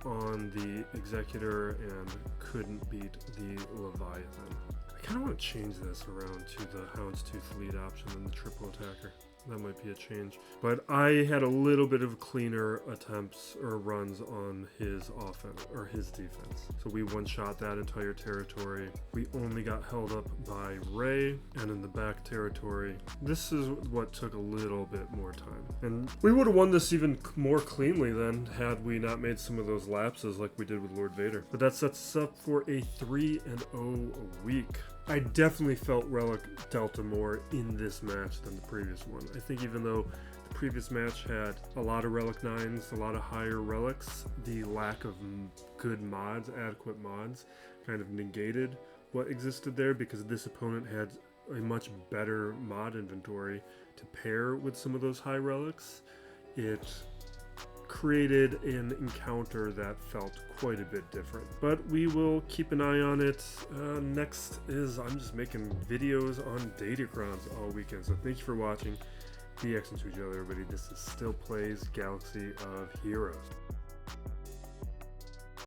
on the Executor and couldn't beat the Leviathan. I kind of want to change this around to the Houndstooth lead option and the triple attacker. That might be a change. But I had a little bit of cleaner attempts or runs on his offense or his defense. So we one-shot that entire territory. We only got held up by Ray, and in the back territory, this is what took a little bit more time. And we would have won this even more cleanly then had we not made some of those lapses like we did with Lord Vader. But that sets us up for a 3-0 week. I definitely felt Relic Delta more in this match than the previous one. I think even though the previous match had a lot of Relic 9s, a lot of higher relics, the lack of good mods, adequate mods, kind of negated what existed there because this opponent had a much better mod inventory to pair with some of those high relics. It created an encounter that felt quite a bit different, but we will keep an eye on it. Next is I'm just making videos on Datacrons all weekend, so thank you for watching. Be excellent to each other, everybody. This is Still Plays Galaxy of Heroes.